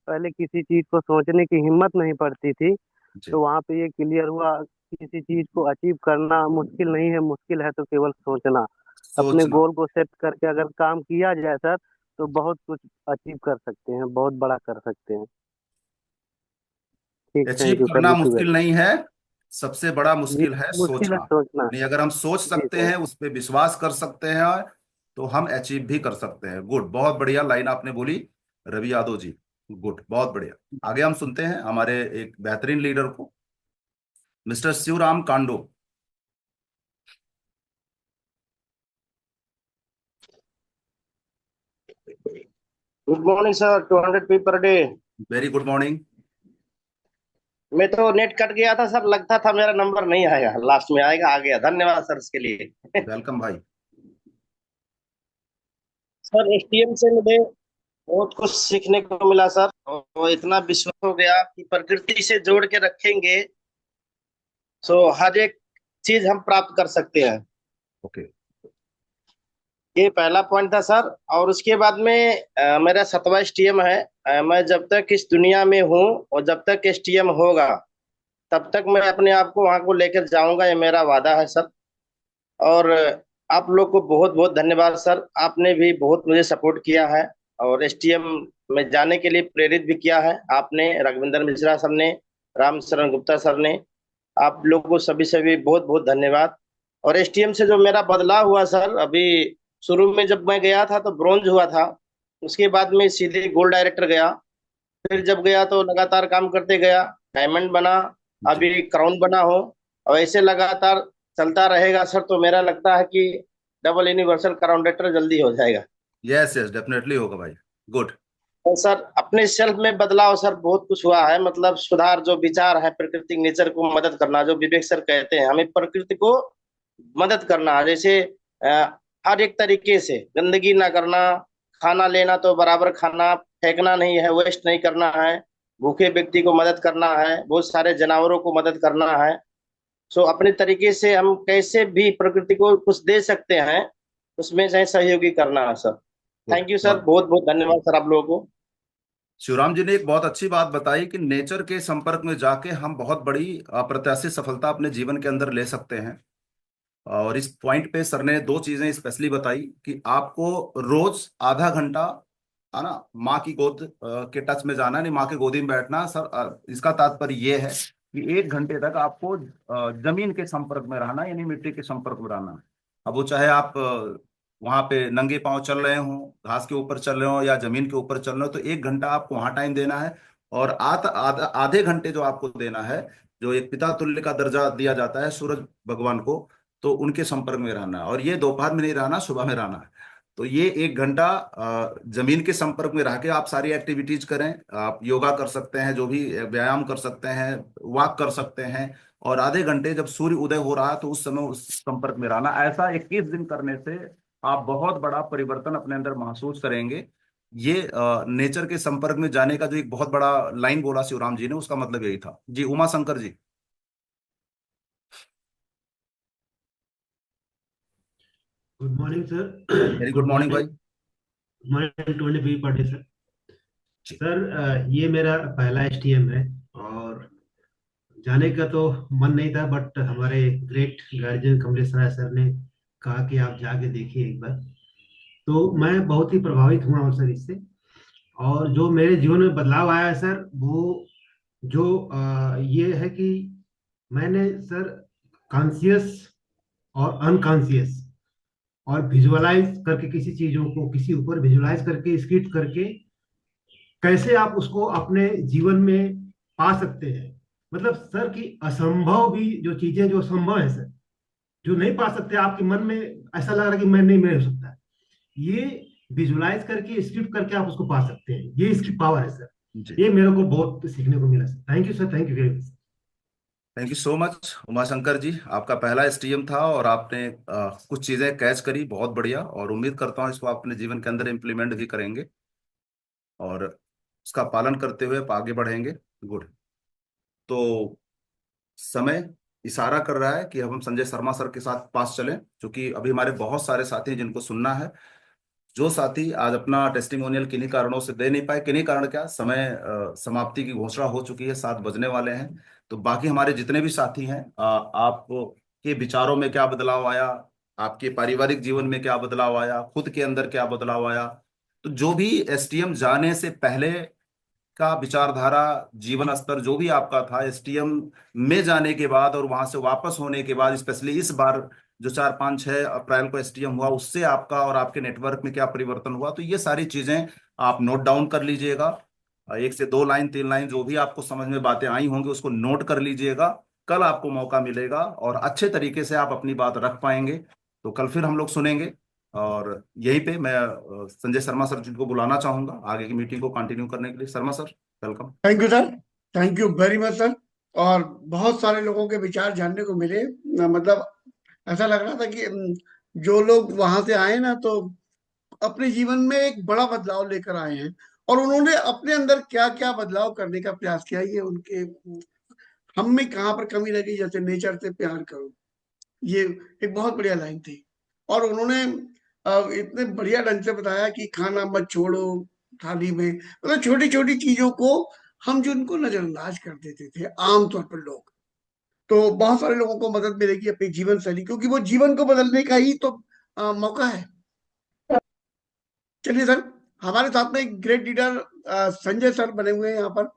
पहले किसी चीज को सोचने की हिम्मत नहीं पड़ती थी, जी। तो वहां पे ये क्लियर हुआ किसी चीज को अचीव करना मुश्किल नहीं है, मुश्किल है तो केवल सोचना। अपने सोचना। गोल को सेट करके अगर काम किया जाए सर, तो बहुत कुछ अचीव कर सकते हैं, बहुत बड़ा कर सकते हैं। ठीक, थैंक अचीव यू सर, करना विश यू मुश्किल वेल। नहीं है, सबसे बड़ा जी, मुश्किल है मुश्किल है सोचना। सोचना। नहीं, अगर हम सोच जी सकते सर। हैं, उस पर विश्वास कर सकते हैं, तो हम अचीव भी कर सकते हैं। गुड, बहुत बढ़िया लाइन आपने बोली रवि यादव जी। गुड, बहुत बढ़िया। आगे हम सुनते हैं हमारे एक बेहतरीन लीडर को, mister Shivram Kando. Good morning sir, 200 feet पर डे। Very good morning. मैं तो नेट कट गया था सर, लगता था मेरा नंबर नहीं आएगा, लास्ट में आएगा, आ गया। धन्यवाद सर इसके लिए। वेलकम भाई। सर एसटीएम से मुझे बहुत कुछ सीखने को मिला सर, और इतना विश्वास हो गया कि प्रकृति से जोड़ के रखेंगे तो हर एक चीज हम प्राप्त कर सकते हैं। ओके। ये पहला पॉइंट था सर। और उसके बाद में मेरा 7वां एसटीएम है। मैं जब तक इस दुनिया में हूँ और जब तक एसटीएम होगा तब तक मैं अपने आप को वहां को लेकर जाऊंगा, ये मेरा वादा है सर। और आप लोग को बहुत बहुत धन्यवाद सर, आपने भी बहुत मुझे सपोर्ट किया है और एसटीएम में जाने के लिए प्रेरित भी किया है आपने, रघविंदर मिश्रा सर ने, राम शरण गुप्ता सर ने। आप लोग को सभी सभी बहुत बहुत धन्यवाद। और एसटीएम से जो मेरा बदलाव हुआ सर, अभी शुरू में जब मैं गया था तो ब्रॉन्ज हुआ था, उसके बाद में सीधे गोल्ड डायरेक्टर गया। फिर जब गया तो लगातार काम करते गया, डायमंड बना, अभी क्राउन बना हो, और ऐसे लगातार चलता रहेगा सर। तो मेरा लगता है कि डबल यूनिवर्सल क्राउन डायरेक्टर जल्दी हो जाएगा। यस यस, डेफिनेटली होगा भाई। गुड। तो सर अपने सेल्फ में बदलाव सर बहुत कुछ हुआ है, मतलब सुधार, जो विचार है, प्राकृतिक नेचर को मदद करना, जो विवेक सर कहते हैं हमें प्रकृति को मदद करना, जैसे हर एक तरीके से गंदगी ना करना, खाना लेना तो बराबर खाना, फेंकना नहीं है, वेस्ट नहीं करना है, भूखे व्यक्ति को मदद करना है, बहुत सारे जानवरों को मदद करना है। सो अपने तरीके से हम कैसे भी प्रकृति को कुछ दे सकते हैं, उसमें से सहयोगी करना है sir. Good. Thank you sir, बहुत बहुत धन्यवाद सर आप लोगों को। शिवराम जी ने एक बहुत अच्छी बात बताई कि नेचर के संपर्क में जाके हम बहुत बड़ी अप्रत्याशित सफलता अपने जीवन के अंदर ले सकते हैं। और इस पॉइंट पे सर ने 2 चीजें स्पेशली बताई कि आपको रोज आधा घंटा, है ना, माँ की गोद के टच में जाना, नहीं माँ के गोदी में बैठना। सर इसका तात्पर्य ये है कि 1 घंटे तक आपको जमीन के संपर्क में रहना, यानी मिट्टी के संपर्क में रहना। अब वो चाहे आप वहां पे नंगे पांव चल रहे हो, घास के ऊपर चल रहे हो या जमीन के ऊपर चल रहे हो, तो 1 घंटा आपको वहां टाइम देना है। और आधे घंटे जो आपको देना है, जो एक पिता तुल्य का दर्जा दिया जाता है सूरज भगवान को, तो उनके संपर्क में रहना है। और ये दोपहर में नहीं रहना, सुबह में रहना है। तो ये 1 घंटा जमीन के संपर्क में रह के आप सारी एक्टिविटीज करें। आप योगा कर सकते हैं, जो भी व्यायाम कर सकते हैं, वॉक कर सकते हैं। और आधे घंटे जब सूर्य उदय हो रहा है तो उस समय उस संपर्क में रहना। ऐसा 21 दिन करने से आप बहुत बड़ा परिवर्तन अपने अंदर महसूस करेंगे। ये नेचर के संपर्क में जाने का जो एक बहुत बड़ा लाइन बोला शिवराम जी ने, उसका मतलब यही था। जी Uma Shankar ji. Good morning sir. Very good morning भाई। Morning 20 party sir. सर ये मेरा पहला एसटीएम है और जाने का तो मन नहीं था, बट हमारे ग्रेट गार्जियन कमलेश राय सर ने कहा कि आप जाके देखिए एक बार। तो मैं बहुत ही प्रभावित हुआ हूँ सर इससे। और जो मेरे जीवन में बदलाव आया है सर, वो जो ये है कि मैंने सर कॉन्शियस और अनकॉन्शियस और विजुअलाइज करके किसी चीजों को किसी ऊपर विजुअलाइज करके स्क्रिप्ट करके कैसे आप उसको अपने जीवन में पा सकते हैं। मतलब सर कि असंभव भी जो चीजें जो संभव है सर, जो नहीं पा सकते, आपके मन में ऐसा लग रहा है कि मैं नहीं, मेरे हो सकता है, ये विजुअलाइज करके स्क्रिप्ट करके आप उसको पा सकते हैं। ये इसकी पावर है सर। ये मेरे को बहुत सीखने को मिला sir. Thank you sir, thank you very much. Thank you so much Umashankar ji. आपका पहला एसटीएम था और आपने कुछ चीजें कैच करी, बहुत बढ़िया। और उम्मीद करता हूँ इसको आप अपने जीवन के अंदर इम्प्लीमेंट भी करेंगे और उसका पालन करते हुए आप आगे बढ़ेंगे। गुड। तो समय इशारा कर रहा है कि अब हम संजय शर्मा सर के साथ पास चलें, क्योंकि अभी हमारे बहुत सारे साथी हैं जिनको सुनना है। जो साथी आज अपना टेस्टिमोनियल किन्हीं कारणों से दे नहीं पाए, किन्हीं कारण क्या, समय समाप्ति की घोषणा हो चुकी है, 7 बजने वाले हैं। तो बाकी हमारे जितने भी साथी हैं, आपके विचारों में क्या बदलाव आया, आपके पारिवारिक जीवन में क्या बदलाव आया, खुद के अंदर क्या बदलाव आया, तो जो भी एसटीएम जाने से पहले का विचारधारा, जीवन स्तर जो भी आपका था, एसटीएम में जाने के बाद और वहां से वापस होने के बाद, स्पेशली इस बार जो 4-5-6 अप्रैल को एसटीएम हुआ, उससे आपका और आपके नेटवर्क में क्या परिवर्तन हुआ, तो ये सारी चीजें आप नोट डाउन कर लीजिएगा। 1 से 2 लाइन 3 लाइन जो भी आपको समझ में बातें आई होंगी उसको नोट कर लीजिएगा। कल आपको मौका मिलेगा और अच्छे तरीके से आप अपनी बात रख पाएंगे। तो कल फिर हम लोग सुनेंगे। और यहीं पे मैं संजय शर्मा सर जी को बुलाना चाहूंगा आगे की मीटिंग को कंटिन्यू करने के लिए। Sharma sir, welcome. Thank you sir, thank you very much sir. और बहुत सारे लोगों के विचार जानने को मिले। मतलब ऐसा लग रहा था कि जो लोग वहां से आए ना, तो अपने जीवन में एक बड़ा बदलाव लेकर आए हैं। और उन्होंने अपने अंदर क्या क्या बदलाव करने का प्रयास किया, ये उनके हम में कहाँ पर कमी रह गई। जैसे नेचर से प्यार करो, ये एक बहुत बढ़िया लाइन थी। और उन्होंने इतने बढ़िया ढंग से बताया कि खाना मत छोड़ो थाली में। मतलब छोटी छोटी चीजों को हम जिनको नजरअंदाज कर देते थे आमतौर पर लोग, तो बहुत सारे लोगों को मदद मिलेगी अपनी जीवन शैली, क्योंकि वो जीवन को बदलने का ही तो मौका है। चलिए सर, हमारे साथ में एक ग्रेट लीडर संजय सर बने हुए हैं यहाँ पर।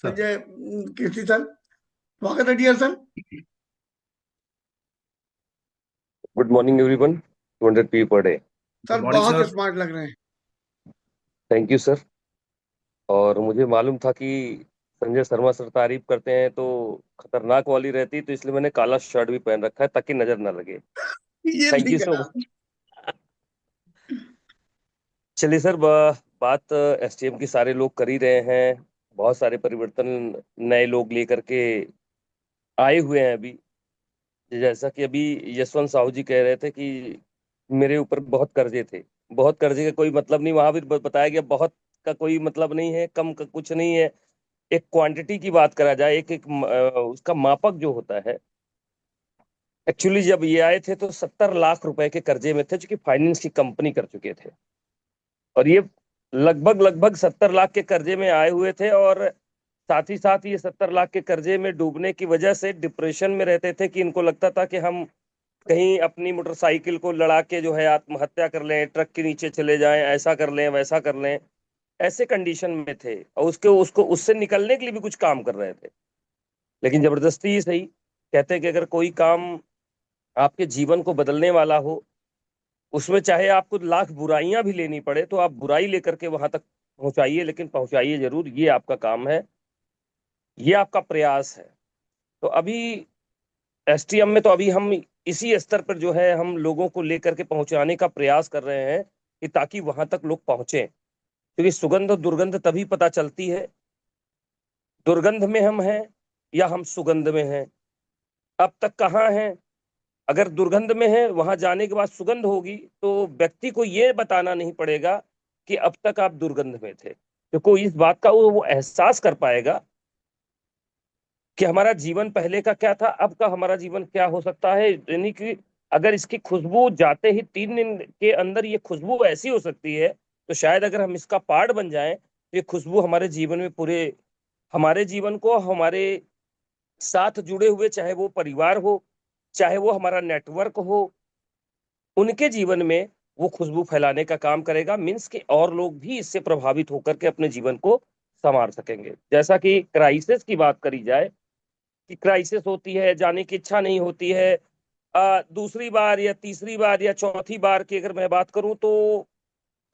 संजय कीर्ति सर, स्वागत है dear sir. Good morning everyone. 200 P per day. Sir बहुत स्मार्ट लग रहे हैं। Thank you sir. और मुझे मालूम था कि संजय शर्मा सर तारीफ करते हैं तो खतरनाक वाली रहती, तो इसलिए मैंने काला शर्ट भी पहन रखा है ताकि नजर ना लगे। ये थैंक यू ठीक सो है। मच। चलिए सर, बात एसटीएम की सारे लोग कर ही रहे हैं। बहुत सारे परिवर्तन नए लोग लेकर के आए हुए हैं अभी। जैसा कि अभी यशवंत साहू जी कह रहे थे कि मेरे ऊपर बहुत कर्जे थे। बहुत कर्जे का कोई मतलब नहीं, वहां भी बताया गया बहुत का कोई मतलब नहीं है, कम का कुछ नहीं है। एक क्वांटिटी की बात करा जाए, उसका मापक जो होता है। एक्चुअली जब ये आए थे तो 70 लाख रुपए के कर्जे में थे, जो कि फाइनेंस की कंपनी कर चुके थे। और ये लगभग लगभग 70 लाख के कर्जे में आए हुए थे। और साथ ही साथ ये 70 लाख के कर्जे में डूबने की वजह से डिप्रेशन में रहते थे कि इनको लगता था कि हम कहीं अपनी मोटरसाइकिल को लड़ा के जो है आत्महत्या कर लें, ट्रक के नीचे चले जाएं, ऐसा कर लें वैसा कर लें। ऐसे कंडीशन में थे और उसको उससे निकलने के लिए भी कुछ काम कर रहे थे। लेकिन जबरदस्ती ही सही, कहते हैं कि अगर कोई काम आपके जीवन को बदलने वाला हो, उसमें चाहे आपको लाख बुराइयां भी लेनी पड़े तो आप बुराई लेकर के वहां तक पहुंचाइए, लेकिन पहुंचाइए जरूर। ये आपका काम है, ये आपका प्रयास है। तो अभी एसटीएम में तो अभी हम इसी स्तर पर जो है हम लोगों को लेकर के पहुंचाने का प्रयास कर रहे हैं कि ताकि वहां तक लोग पहुंचे, क्योंकि सुगंध और दुर्गंध तभी पता चलती है, दुर्गंध में हम हैं या हम सुगंध में हैं। अब तक कहाँ हैं? अगर दुर्गंध में है, वहां जाने के बाद सुगंध होगी तो व्यक्ति को ये बताना नहीं पड़ेगा कि अब तक आप दुर्गंध में थे, तो कोई इस बात का वो एहसास कर पाएगा कि हमारा जीवन पहले का क्या था, अब का हमारा जीवन क्या हो सकता है। यानी कि अगर इसकी खुशबू जाते ही 3 दिन के अंदर ये खुशबू ऐसी हो सकती है, तो शायद अगर हम इसका पार्ट बन जाएं तो ये खुशबू हमारे जीवन में पूरे हमारे जीवन को, हमारे साथ जुड़े हुए, चाहे वो परिवार हो, चाहे वो हमारा नेटवर्क हो, उनके जीवन में वो खुशबू फैलाने का काम करेगा। मीन्स कि और लोग भी इससे प्रभावित होकर के अपने जीवन को संवार सकेंगे। जैसा कि क्राइसिस की बात करी जाए कि क्राइसिस होती है, जाने की इच्छा नहीं होती है, दूसरी बार या तीसरी बार या चौथी बार की अगर मैं बात करूं तो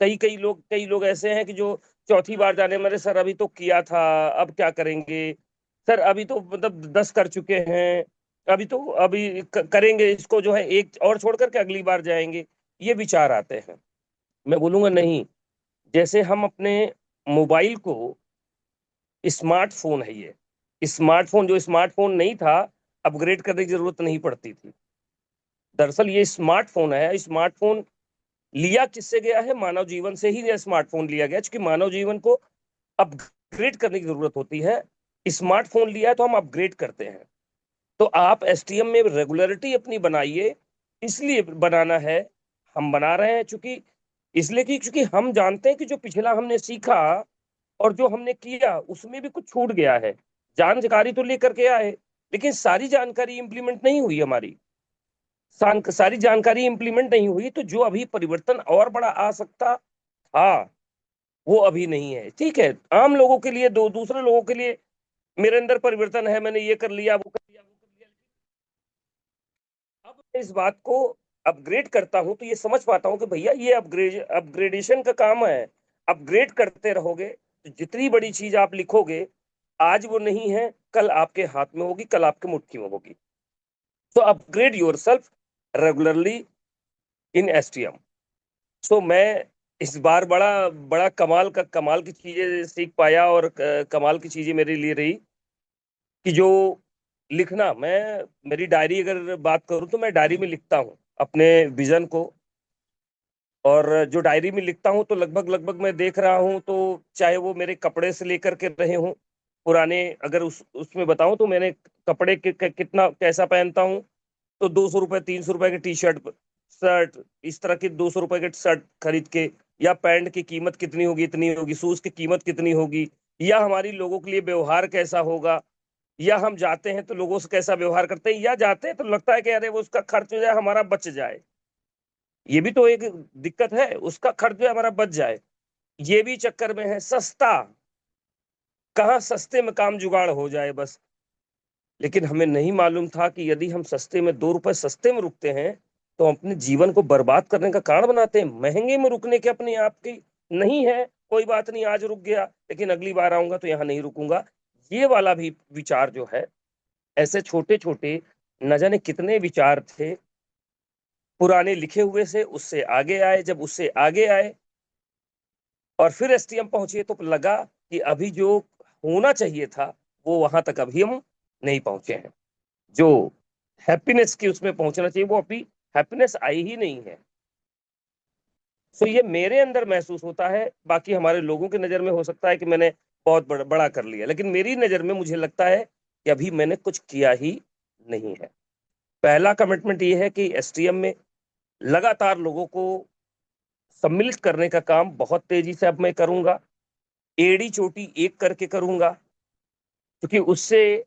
कई लोग ऐसे हैं कि जो चौथी बार जाने मेरे सर अभी तो किया था, अब क्या करेंगे सर, अभी तो मतलब 10 कर चुके हैं, अभी करेंगे इसको जो है एक और छोड़ करके अगली बार जाएंगे, ये विचार आते हैं। मैं बोलूंगा नहीं, जैसे हम अपने मोबाइल को, स्मार्टफोन है ये, स्मार्टफोन जो स्मार्टफोन नहीं था, अपग्रेड करने की जरूरत नहीं पड़ती थी। दरअसल ये स्मार्टफोन है, स्मार्टफोन लिया किससे गया है? मानव जीवन से ही यह स्मार्टफोन लिया गया, क्योंकि मानव जीवन को अपग्रेड करने की जरूरत होती है। स्मार्टफोन लिया है तो हम अपग्रेड करते हैं। तो आप एसटीएम में रेगुलरिटी अपनी बनाइए, इसलिए बनाना है, हम बना रहे हैं चूंकि इसलिए कि क्योंकि हम जानते हैं कि जो पिछला हमने सीखा और जो हमने किया उसमें भी कुछ छूट गया है। जानकारी तो लेकर के आए, लेकिन सारी जानकारी इंप्लीमेंट नहीं हुई हमारी, सारी जानकारी इंप्लीमेंट नहीं हुई, तो जो अभी परिवर्तन और बड़ा आ सकता था वो अभी नहीं है। ठीक है, आम लोगों के लिए, दूसरे लोगों के लिए मेरे अंदर परिवर्तन है, मैंने ये कर लिया, वो कर लिया, अब मैं इस बात को अपग्रेड करता हूं तो ये समझ पाता हूं कि भैया ये अपग्रेडेशन का काम है। अपग्रेड करते रहोगे तो जितनी बड़ी चीज आप लिखोगे, आज वो नहीं है, कल आपके हाथ में होगी, कल आपके मुट्ठी में होगी। तो upgrade yourself regularly in STM. So मैं इस बार बड़ा बड़ा कमाल की चीजें सीख पाया, और कमाल की चीजें मेरे लिए रही कि जो लिखना, मैं मेरी डायरी अगर बात करूं तो मैं डायरी में लिखता हूं अपने विजन को, और जो डायरी में लिखता हूं तो लगभग मैं देख रहा हूं तो चाहे वो मेरे कपड़े से लेकर के रहे हूं पुराने, अगर उसमें बताऊं तो मैंने कपड़े कितना कैसा पहनता हूं, तो 200 रुपए 300 रुपए की टी शर्ट शर्ट, इस तरह की 200 रुपए की शर्ट खरीद के, या पैंट की कीमत कितनी होगी इतनी होगी, शूज की कीमत कितनी होगी, या हमारी लोगों के लिए व्यवहार कैसा होगा, या हम जाते हैं तो लोगों से कैसा व्यवहार करते हैं, या जाते हैं तो लगता है कि अरे वो उसका खर्च जो है हमारा बच जाए, ये भी तो एक दिक्कत है, उसका खर्च जो है हमारा बच जाए, ये भी चक्कर में है। सस्ता, कहाँ सस्ते में काम जुगाड़ हो जाए बस। लेकिन हमें नहीं मालूम था कि यदि हम सस्ते में 2 रुपए सस्ते में रुकते हैं तो हम अपने जीवन को बर्बाद करने का कारण बनाते हैं। महंगे में रुकने के अपने आप की नहीं है, कोई बात नहीं, आज रुक गया लेकिन अगली बार आऊंगा तो यहाँ नहीं रुकूंगा, ये वाला भी विचार जो है, ऐसे छोटे छोटे न जाने कितने विचार थे पुराने लिखे हुए से, उससे आगे आए, जब उससे आगे आए और फिर एसटीएम पहुंचे तो लगा कि अभी जो होना चाहिए था वो वहां तक अभी हम नहीं पहुंचे हैं। जो हैप्पीनेस की उसमें पहुंचना चाहिए वो अभी हैप्पीनेस आई ही नहीं है। सो ये मेरे अंदर महसूस होता है, बाकी हमारे लोगों की नजर में हो सकता है कि मैंने बहुत बड़ा कर लिया, लेकिन मेरी नजर में मुझे लगता है कि अभी मैंने कुछ किया ही नहीं है। पहला कमिटमेंट ये है कि एसटीएम में लगातार लोगों को सम्मिलित करने का काम बहुत तेजी से अब मैं करूंगा, एड़ी चोटी एक करके करूंगा, क्योंकि उससे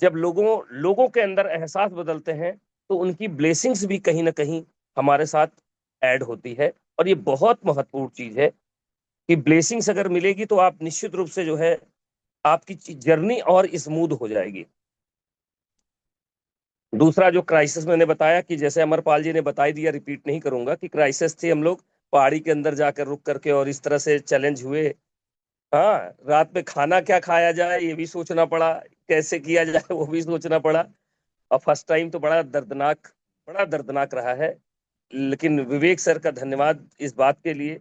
जब लोगों के अंदर एहसास बदलते हैं तो उनकी ब्लेसिंग्स भी कहीं ना कहीं हमारे साथ ऐड होती है। और ये बहुत महत्वपूर्ण चीज है कि ब्लेसिंग्स अगर मिलेगी तो आप निश्चित रूप से जो है आपकी जर्नी और स्मूथ हो जाएगी। दूसरा जो क्राइसिस मैंने बताया कि जैसे अमरपाल जी ने बता दिया, रिपीट नहीं करूंगा, कि क्राइसिस थी, हम लोग पहाड़ी के अंदर जाकर रुक करके और इस तरह से चैलेंज हुए। हाँ, रात में खाना क्या खाया जाए ये भी सोचना पड़ा, कैसे किया जाए वो भी सोचना पड़ा। और फर्स्ट टाइम तो बड़ा दर्दनाक रहा है। लेकिन विवेक सर का धन्यवाद इस बात के लिए,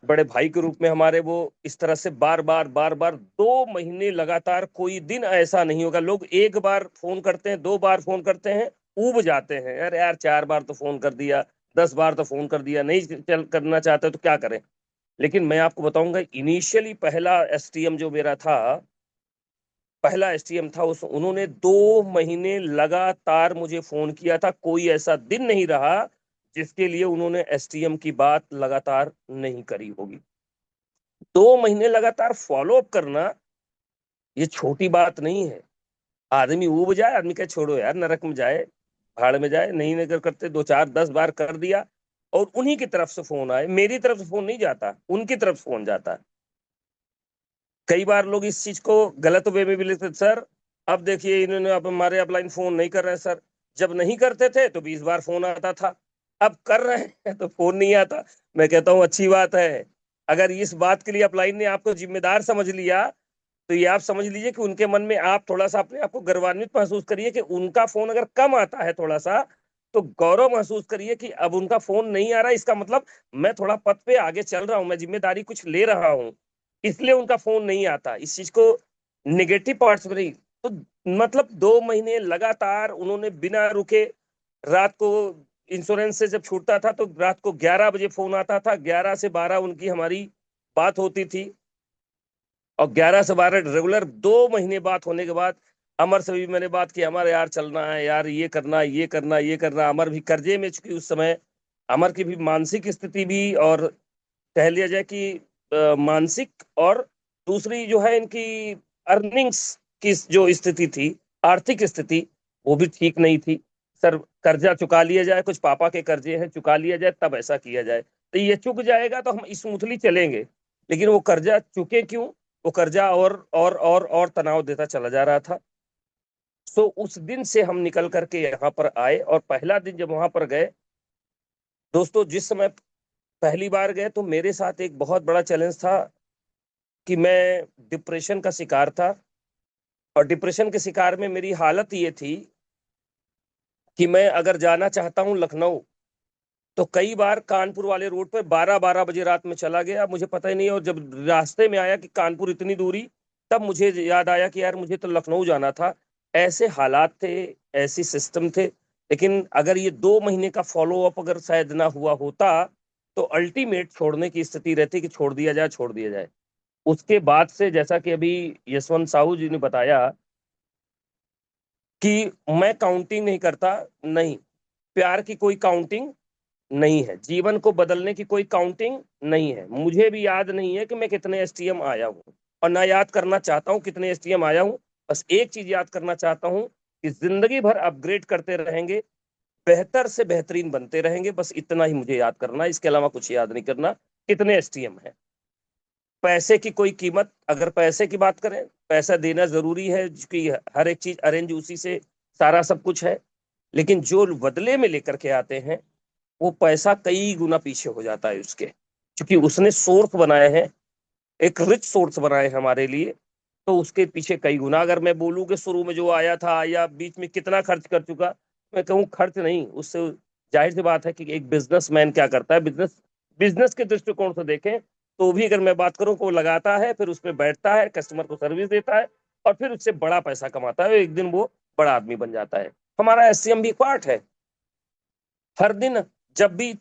बड़े भाई के रूप में हमारे, वो इस तरह से बार बार 2 महीने लगातार, कोई दिन ऐसा नहीं होगा, लोग एक बार फोन करते हैं, 2 बार फोन करते हैं, ऊब जाते हैं, अरे यार 4 बार तो फोन कर दिया, 10 बार तो फोन कर दिया, नहीं चल करना चाहते तो क्या करें। लेकिन मैं आपको बताऊंगा, इनिशियली पहला एसटीएम जो मेरा था, पहला एसटीएम था, उस उन्होंने 2 महीने लगातार मुझे फोन किया था। कोई ऐसा दिन नहीं रहा जिसके लिए उन्होंने एसटीएम की बात लगातार नहीं करी होगी। 2 महीने लगातार फॉलो अप करना ये छोटी बात नहीं है। आदमी ऊब जाए, आदमी कहे छोड़ो यार, नरक में जाए, भाड़ में जाए, नहीं नगर करते, 2 4 10 बार कर दिया, और उन्हीं की तरफ से फोन आए, मेरी तरफ से फोन नहीं जाता, उनकी तरफ से फोन जाता। कई बार लोग इस चीज को गलत वे में भी लेते, सर अब देखिए इन्होंने अब हमारे अपलाइन फोन नहीं कर रहे हैं सर, जब नहीं करते थे तो 20 बार फोन आता था, अब कर रहे हैं तो फोन नहीं आता। मैं कहता हूँ अच्छी बात है, अगर इस बात के लिए अपलाइन ने आपको जिम्मेदार समझ लिया, तो ये आप समझ लीजिए कि उनके मन में आप थोड़ा सा अपने आप को गर्वान्वित महसूस करिए कि उनका फोन अगर कम आता है थोड़ा सा, तो गौरव महसूस करिए कि अब उनका फोन नहीं आ रहा, इसका मतलब मैं थोड़ा पथ पे आगे चल रहा हूं, मैं जिम्मेदारी कुछ ले रहा हूं, इसलिए उनका फोन नहीं आता। इस चीज को नेगेटिव पार्ट्स में नहीं, तो मतलब 2 महीने लगातार उन्होंने बिना रुके, रात को इंश्योरेंस से जब छूटता था तो रात को 11 बजे फोन आता था, 11 से 12 उनकी हमारी बात होती थी, और 11 से 12 रेगुलर। 2 महीने बात होने के बाद अमर से भी मैंने बात की, अमर यार चलना है यार, ये करना ये करना ये करना। अमर भी कर्जे में, चूंकि उस समय अमर की भी मानसिक स्थिति भी, और कह लिया जाए कि मानसिक, और दूसरी जो है इनकी अर्निंग्स की जो स्थिति थी, आर्थिक स्थिति, वो भी ठीक नहीं थी। सर कर्जा चुका लिया जाए, कुछ पापा के कर्जे हैं, चुका लिया जाए तब ऐसा किया जाए, तो ये चुक जाएगा तो हम स्मूथली चलेंगे। लेकिन वो कर्जा चुके क्यों, वो कर्जा और तनाव देता चला जा रहा था। सो उस दिन से हम निकल करके यहाँ पर आए, और पहला दिन जब वहां पर गए, दोस्तों जिस समय पहली बार गए तो मेरे साथ एक बहुत बड़ा चैलेंज था कि मैं डिप्रेशन का शिकार था। और डिप्रेशन के शिकार में मेरी हालत ये थी कि मैं अगर जाना चाहता हूँ लखनऊ, तो कई बार कानपुर वाले रोड पर 12 बजे रात में चला गया, मुझे पता ही नहीं। और जब रास्ते में आया कि कानपुर इतनी दूरी, तब मुझे याद आया कि यार मुझे तो लखनऊ जाना था। ऐसे हालात थे, ऐसी सिस्टम थे। लेकिन अगर ये 2 महीने का फॉलो अप अगर शायद ना हुआ होता, तो अल्टीमेट छोड़ने की स्थिति रहती कि छोड़ दिया जाए, छोड़ दिया जाए। उसके बाद से जैसा कि अभी यशवंत साहू जी ने बताया कि मैं काउंटिंग नहीं करता, नहीं, प्यार की कोई काउंटिंग नहीं है, जीवन को बदलने की कोई काउंटिंग नहीं है। मुझे भी याद नहीं है कि मैं कितने एसटीएम आया हूँ, और ना याद करना चाहता हूँ कितने एसटीएम आया हूँ। बस एक चीज याद करना चाहता हूँ कि जिंदगी भर अपग्रेड करते रहेंगे, बेहतर से बेहतरीन बनते रहेंगे, बस इतना ही मुझे याद करना, इसके अलावा कुछ याद नहीं करना कितने एसटीएम है। पैसे की कोई कीमत, अगर पैसे की बात करें, पैसा देना जरूरी है, क्योंकि हर एक चीज अरेंज उसी से सारा सब कुछ है। लेकिन जो बदले में लेकर के आते हैं, वो पैसा कई गुना पीछे हो जाता है उसके, क्योंकि उसने सोर्स बनाए हैं, एक रिच सोर्स बनाए हैं हमारे लिए, तो उसके पीछे कई गुना। अगर मैं बोलूं कि शुरू में जो आया था या बीच में कितना खर्च कर चुका, मैं कहूँ खर्च नहीं, उससे जाहिर सी बात है कि एक बिजनेसमैन क्या करता है, बिजनेस बिजनेस के दृष्टिकोण से देखें तो भी अगर मैं बात करूं को लगाता है, फिर उसमें बैठता है, कस्टमर को सर्विस देता है, और फिर उससे बड़ा पैसा कमाता है, एक दिन वो बड़ा आदमी बन जाता है। हमारा एससीएम भी पार्ट है। हर दिन जब भी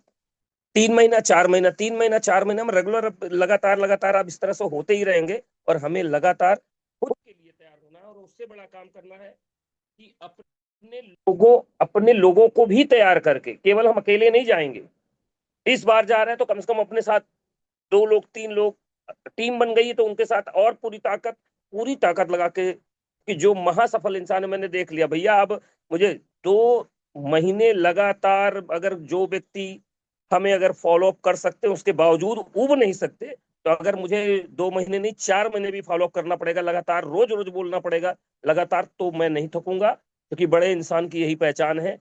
3 महीना 4 महीना 3 महीना 4 महीना में रेगुलर लगातार आप इस तरह से होते ही रहेंगे, और हमें लगातार खुद के लिए तैयार होना है। और उससे बड़ा काम करना है कि अपने लोगों को भी तैयार करके, केवल हम अकेले नहीं जाएंगे। इस बार जा रहे हैं तो कम से कम अपने साथ 2 लोग 3 लोग, टीम बन गई है तो उनके साथ और पूरी ताकत लगा के, कि जो महासफल इंसान है, मैंने देख लिया भैया। अब मुझे 2 महीने लगातार अगर जो व्यक्ति हमें अगर फॉलो अप कर सकते हैं, उसके बावजूद उब नहीं सकते, तो अगर मुझे 2 महीने नहीं 4 महीने भी फॉलो अप करना पड़ेगा, लगातार रोज रोज बोलना पड़ेगा लगातार, तो मैं नहीं थकूंगा। क्योंकि बड़े इंसान की यही पहचान है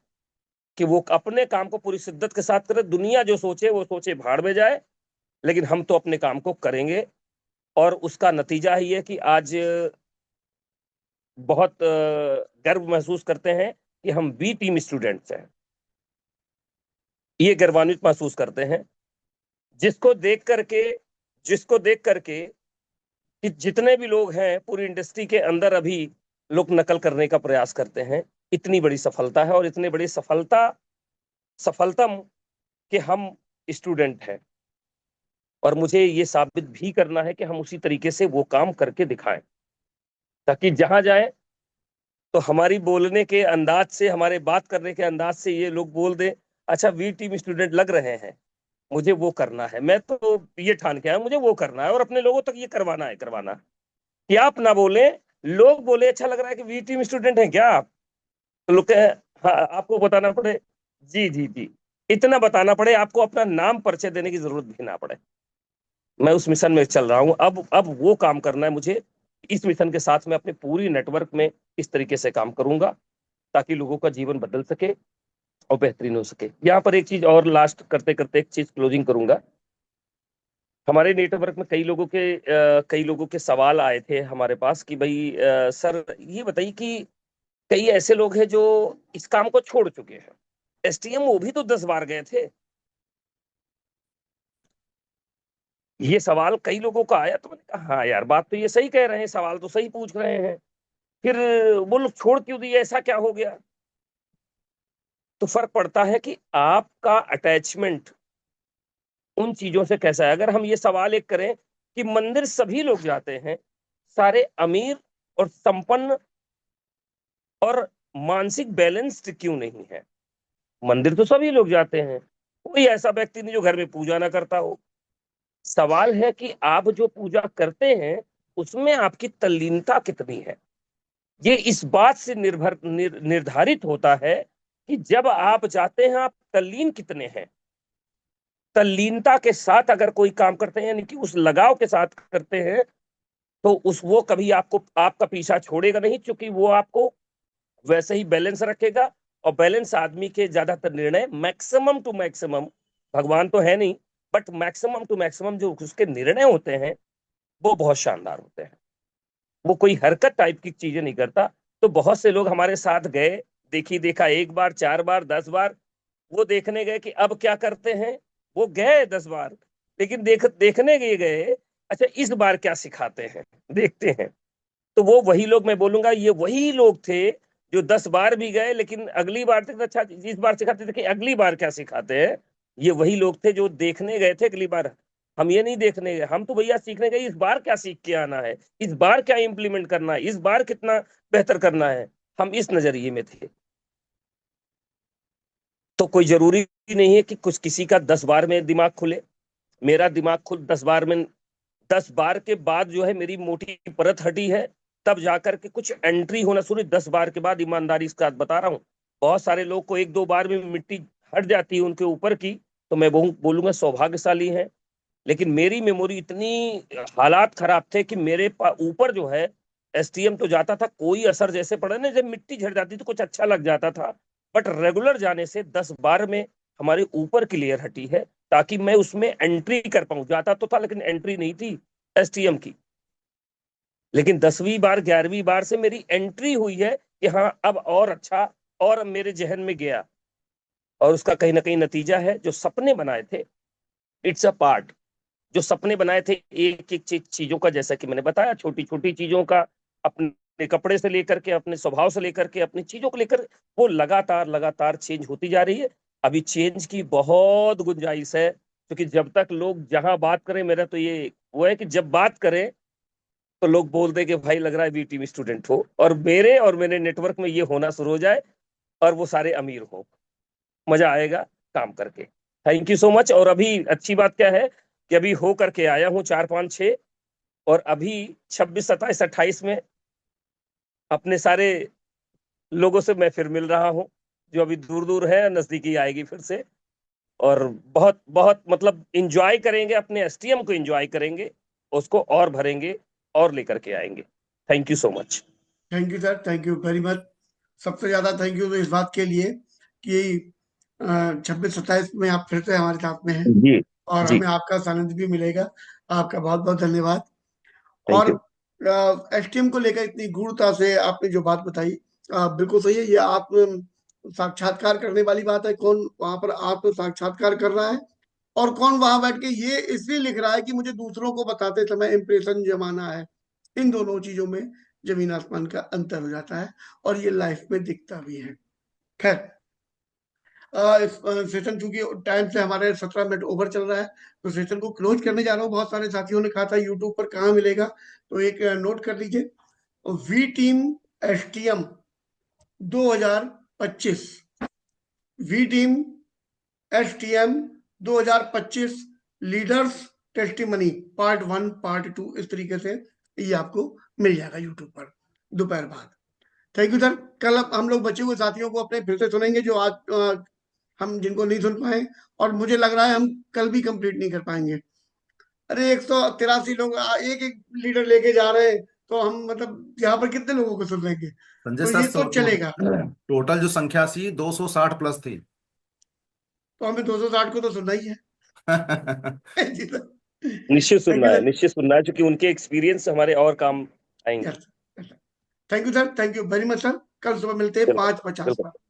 कि वो अपने काम को पूरी शिद्दत के साथ करे। दुनिया जो सोचे वो सोचे, भाड़ में जाए, लेकिन हम तो अपने काम को करेंगे। और उसका नतीजा ही है कि आज बहुत गर्व महसूस करते हैं कि हम बी टीम स्टूडेंट्स हैं। ये गर्वान्वित महसूस करते हैं, जिसको देख करके कि जितने भी लोग हैं पूरी इंडस्ट्री के अंदर अभी लोग नकल करने का प्रयास करते हैं। इतनी बड़ी सफलता है, और इतनी बड़ी सफलतम कि हम स्टूडेंट हैं, और मुझे ये साबित भी करना है कि हम उसी तरीके से वो काम करके दिखाएं, ताकि जहां जाए तो हमारी बोलने के अंदाज से, हमारे बात करने के अंदाज से ये लोग बोल दें, अच्छा वी टीम स्टूडेंट लग रहे हैं, मुझे वो करना है। मैं तो ये ठान के आया, मुझे वो करना है और अपने लोगों तक ये करवाना है। कि आप ना बोले, लोग बोले अच्छा लग रहा है कि वी टीम स्टूडेंट हैं क्या आप, तो लोग कहे हाँ, आपको बताना पड़े, जी जी जी, इतना बताना पड़े, आपको अपना नाम परिचय देने की जरूरत भी ना पड़े। मैं उस मिशन में चल रहा हूं। अब वो काम करना है मुझे। इस मिशन के साथ मैं अपने पूरी नेटवर्क में इस तरीके से काम करूंगा ताकि लोगों का जीवन बदल सके और बेहतरीन हो सके। यहाँ पर एक चीज और लास्ट करते करते एक चीज क्लोजिंग करूंगा। हमारे नेटवर्क में कई लोगों के सवाल आए थे हमारे पास कि भाई सर ये बताइए कि कई ऐसे लोग हैं जो इस काम को छोड़ चुके हैं, एसटीएम वो भी तो 10 बार गए थे। ये सवाल कई लोगों का आया, तो मैंने कहा हाँ यार, बात तो ये सही कह रहे हैं, सवाल तो सही पूछ रहे हैं, फिर वो लोग छोड़ क्यों दिए, ऐसा क्या हो गया? तो फर्क पड़ता है कि आपका अटैचमेंट उन चीजों से कैसा है। अगर हम ये सवाल एक करें कि मंदिर सभी लोग जाते हैं, सारे अमीर और संपन्न और मानसिक बैलेंस्ड क्यों नहीं है? मंदिर तो सभी लोग जाते हैं, कोई ऐसा व्यक्ति नहीं जो घर में पूजा ना करता हो। सवाल है कि आप जो पूजा करते हैं उसमें आपकी तल्लीनता कितनी है। ये इस बात से निर्धारित होता है कि जब आप जाते हैं आप तल्लीन कितने हैं। तल्लीनता के साथ अगर कोई काम करते हैं, यानी कि उस लगाव के साथ करते हैं, तो वो कभी आपका पीछा छोड़ेगा नहीं, क्योंकि वो आपको वैसे ही बैलेंस रखेगा। और बैलेंस आदमी के ज्यादातर निर्णय मैक्सिमम टू मैक्सिमम, भगवान तो है नहीं, बट मैक्सिमम टू मैक्सिमम जो उसके निर्णय होते हैं वो बहुत शानदार होते हैं। वो कोई हरकत टाइप की चीजें नहीं करता। तो बहुत से लोग हमारे साथ गए, देखी देखा 1 बार, 4 बार, 10 बार, वो देखने गए कि अब क्या करते हैं। वो गए 10 बार, लेकिन देखने गए, अच्छा इस बार क्या सिखाते हैं, देखते हैं। तो वो वही लोग, मैं बोलूंगा ये वही लोग थे जो 10 बार भी गए, लेकिन अगली बार तक अच्छा इस बार सिखाते थे कि अगली बार क्या सिखाते हैं। ये वही लोग थे जो देखने गए थे अगली बार। हम ये नहीं देखने गए, हम तो भैया सीखने गए, इस बार क्या सीख के आना है, इस बार क्या इंप्लीमेंट करना है, इस बार कितना बेहतर करना है। हम इस नजरिए में थे। तो कोई जरूरी नहीं है कि कुछ किसी का 10 बार में दिमाग खुले। मेरा दिमाग खुद 10 बार में, 10 बार के बाद जो है मेरी मोटी परत हटी है, तब जाकर के कुछ एंट्री होना शुरू। 10 बार के बाद ईमानदारी के साथ बता रहा हूँ, बहुत सारे लोग को 1-2 बार में मिट्टी हट जाती है उनके ऊपर की, तो मैं बोलूंगा सौभाग्यशाली है। लेकिन मेरी मेमोरी इतनी, हालात खराब थे कि मेरे ऊपर जो है एसटीएम तो जाता था, कोई असर जैसे पड़ा ना, जब मिट्टी झड़ जाती तो कुछ अच्छा लग जाता था, बट रेगुलर जाने से 10 बार में हमारे ऊपर की लेयर हटी है, ताकि मैं उसमें एंट्री कर पाऊं। जाता तो था लेकिन एंट्री नहीं थी एसटीएम की। लेकिन 10वीं बार 11वीं बार से मेरी एंट्री हुई है कि हाँ अब और अच्छा, और मेरे जहन में गया। और उसका कहीं ना कहीं नतीजा है, जो सपने बनाए थे, इट्स अ पार्ट। जो सपने बनाए थे एक एक चीजों का, जैसा कि मैंने बताया, छोटी छोटी चीजों का, अपने कपड़े से लेकर के, अपने स्वभाव से लेकर के, अपनी चीजों को लेकर, वो लगातार लगातार चेंज होती जा रही है। अभी चेंज की बहुत गुंजाइश है, क्योंकि जब तक लोग जहां बात करें, मेरा तो ये वो है कि जब बात करें तो लोग बोल दे कि भाई लग रहा है बी टीम स्टूडेंट हो, और मेरे नेटवर्क में ये होना शुरू हो जाए, और वो सारे अमीर हो। मजा आएगा काम करके। Thank you so much. और अभी अच्छी बात क्या है कि अभी हो करके आया हूँ 4, 5, 6, और अभी 26, 27, 28 में अपने सारे लोगों से मैं फिर मिल रहा हूँ, जो अभी दूर दूर है, नजदीकी आएगी फिर से। और बहुत बहुत मतलब इंजॉय करेंगे, अपने एसटीएम को इंजॉय करेंगे, उसको और भरेंगे और लेकर के आएंगे। Thank you so much. Thank you sir, thank you very much. सबसे ज्यादा थैंक यू तो इस बात के लिए कि 26-27 में आप फिर से हमारे साथ में हैं जी और जी, हमें आपका सानिध्य भी मिलेगा। आपका बहुत बहुत धन्यवाद। थैंक और यू। एसटीएम को लेकर इतनी गूढ़ता से आपने जो बात बताई बिल्कुल सही है। ये आप साक्षात्कार करने वाली बात है। कौन वहां पर आप साक्षात्कार कर रहा है और कौन वहां बैठ के ये इसलिए लिख रहा है कि मुझे दूसरों को बताते समय इंप्रेशन जमाना है। इन दोनों चीजों में जमीन आसमान का अंतर हो जाता है और ये लाइफ में दिखता भी है। खैर, सेशन चूंकि टाइम से हमारे 17 मिनट ओवर चल रहा है तो सेशन को क्लोज करने जा रहा हूँ। बहुत सारे साथियों ने कहा था यूट्यूब पर कहाँ मिलेगा, तो एक नोट कर लीजिए, V team STM 2025, V team STM 2025 leaders testimony part 1 part 2, इस तरीके से ये आपको मिल जाएगा यूट्यूब पर दोपहर बाद। Thank you sir. कल हम लोग बचे हुए साथियों को अपने फिर से सुनेंगे जो आज हम जिनको नहीं सुन पाए, और मुझे लग रहा है हम कल भी कंप्लीट नहीं कर पाएंगे। अरे 183 लोग एक एक लीडर लेके जा रहे हैं तो हम मतलब यहाँ पर कितने लोगों को सुन लेंगे, संजय तो सर, ये तो चलेगा। टोटल जो संख्या थी 260 प्लस थी। तो हमें 260 को तो सुनना ही है। जी सर, निश्चित थैंक सुनना यू है, सर। निश्चित सुनना है, क्योंकि उनके एक्सपीरियंस हमारे और काम आएंगे। Thank you sir, thank you very much sir. कल सुबह मिलते हैं बिल्कुल 5:50 बिल्कुल। पर।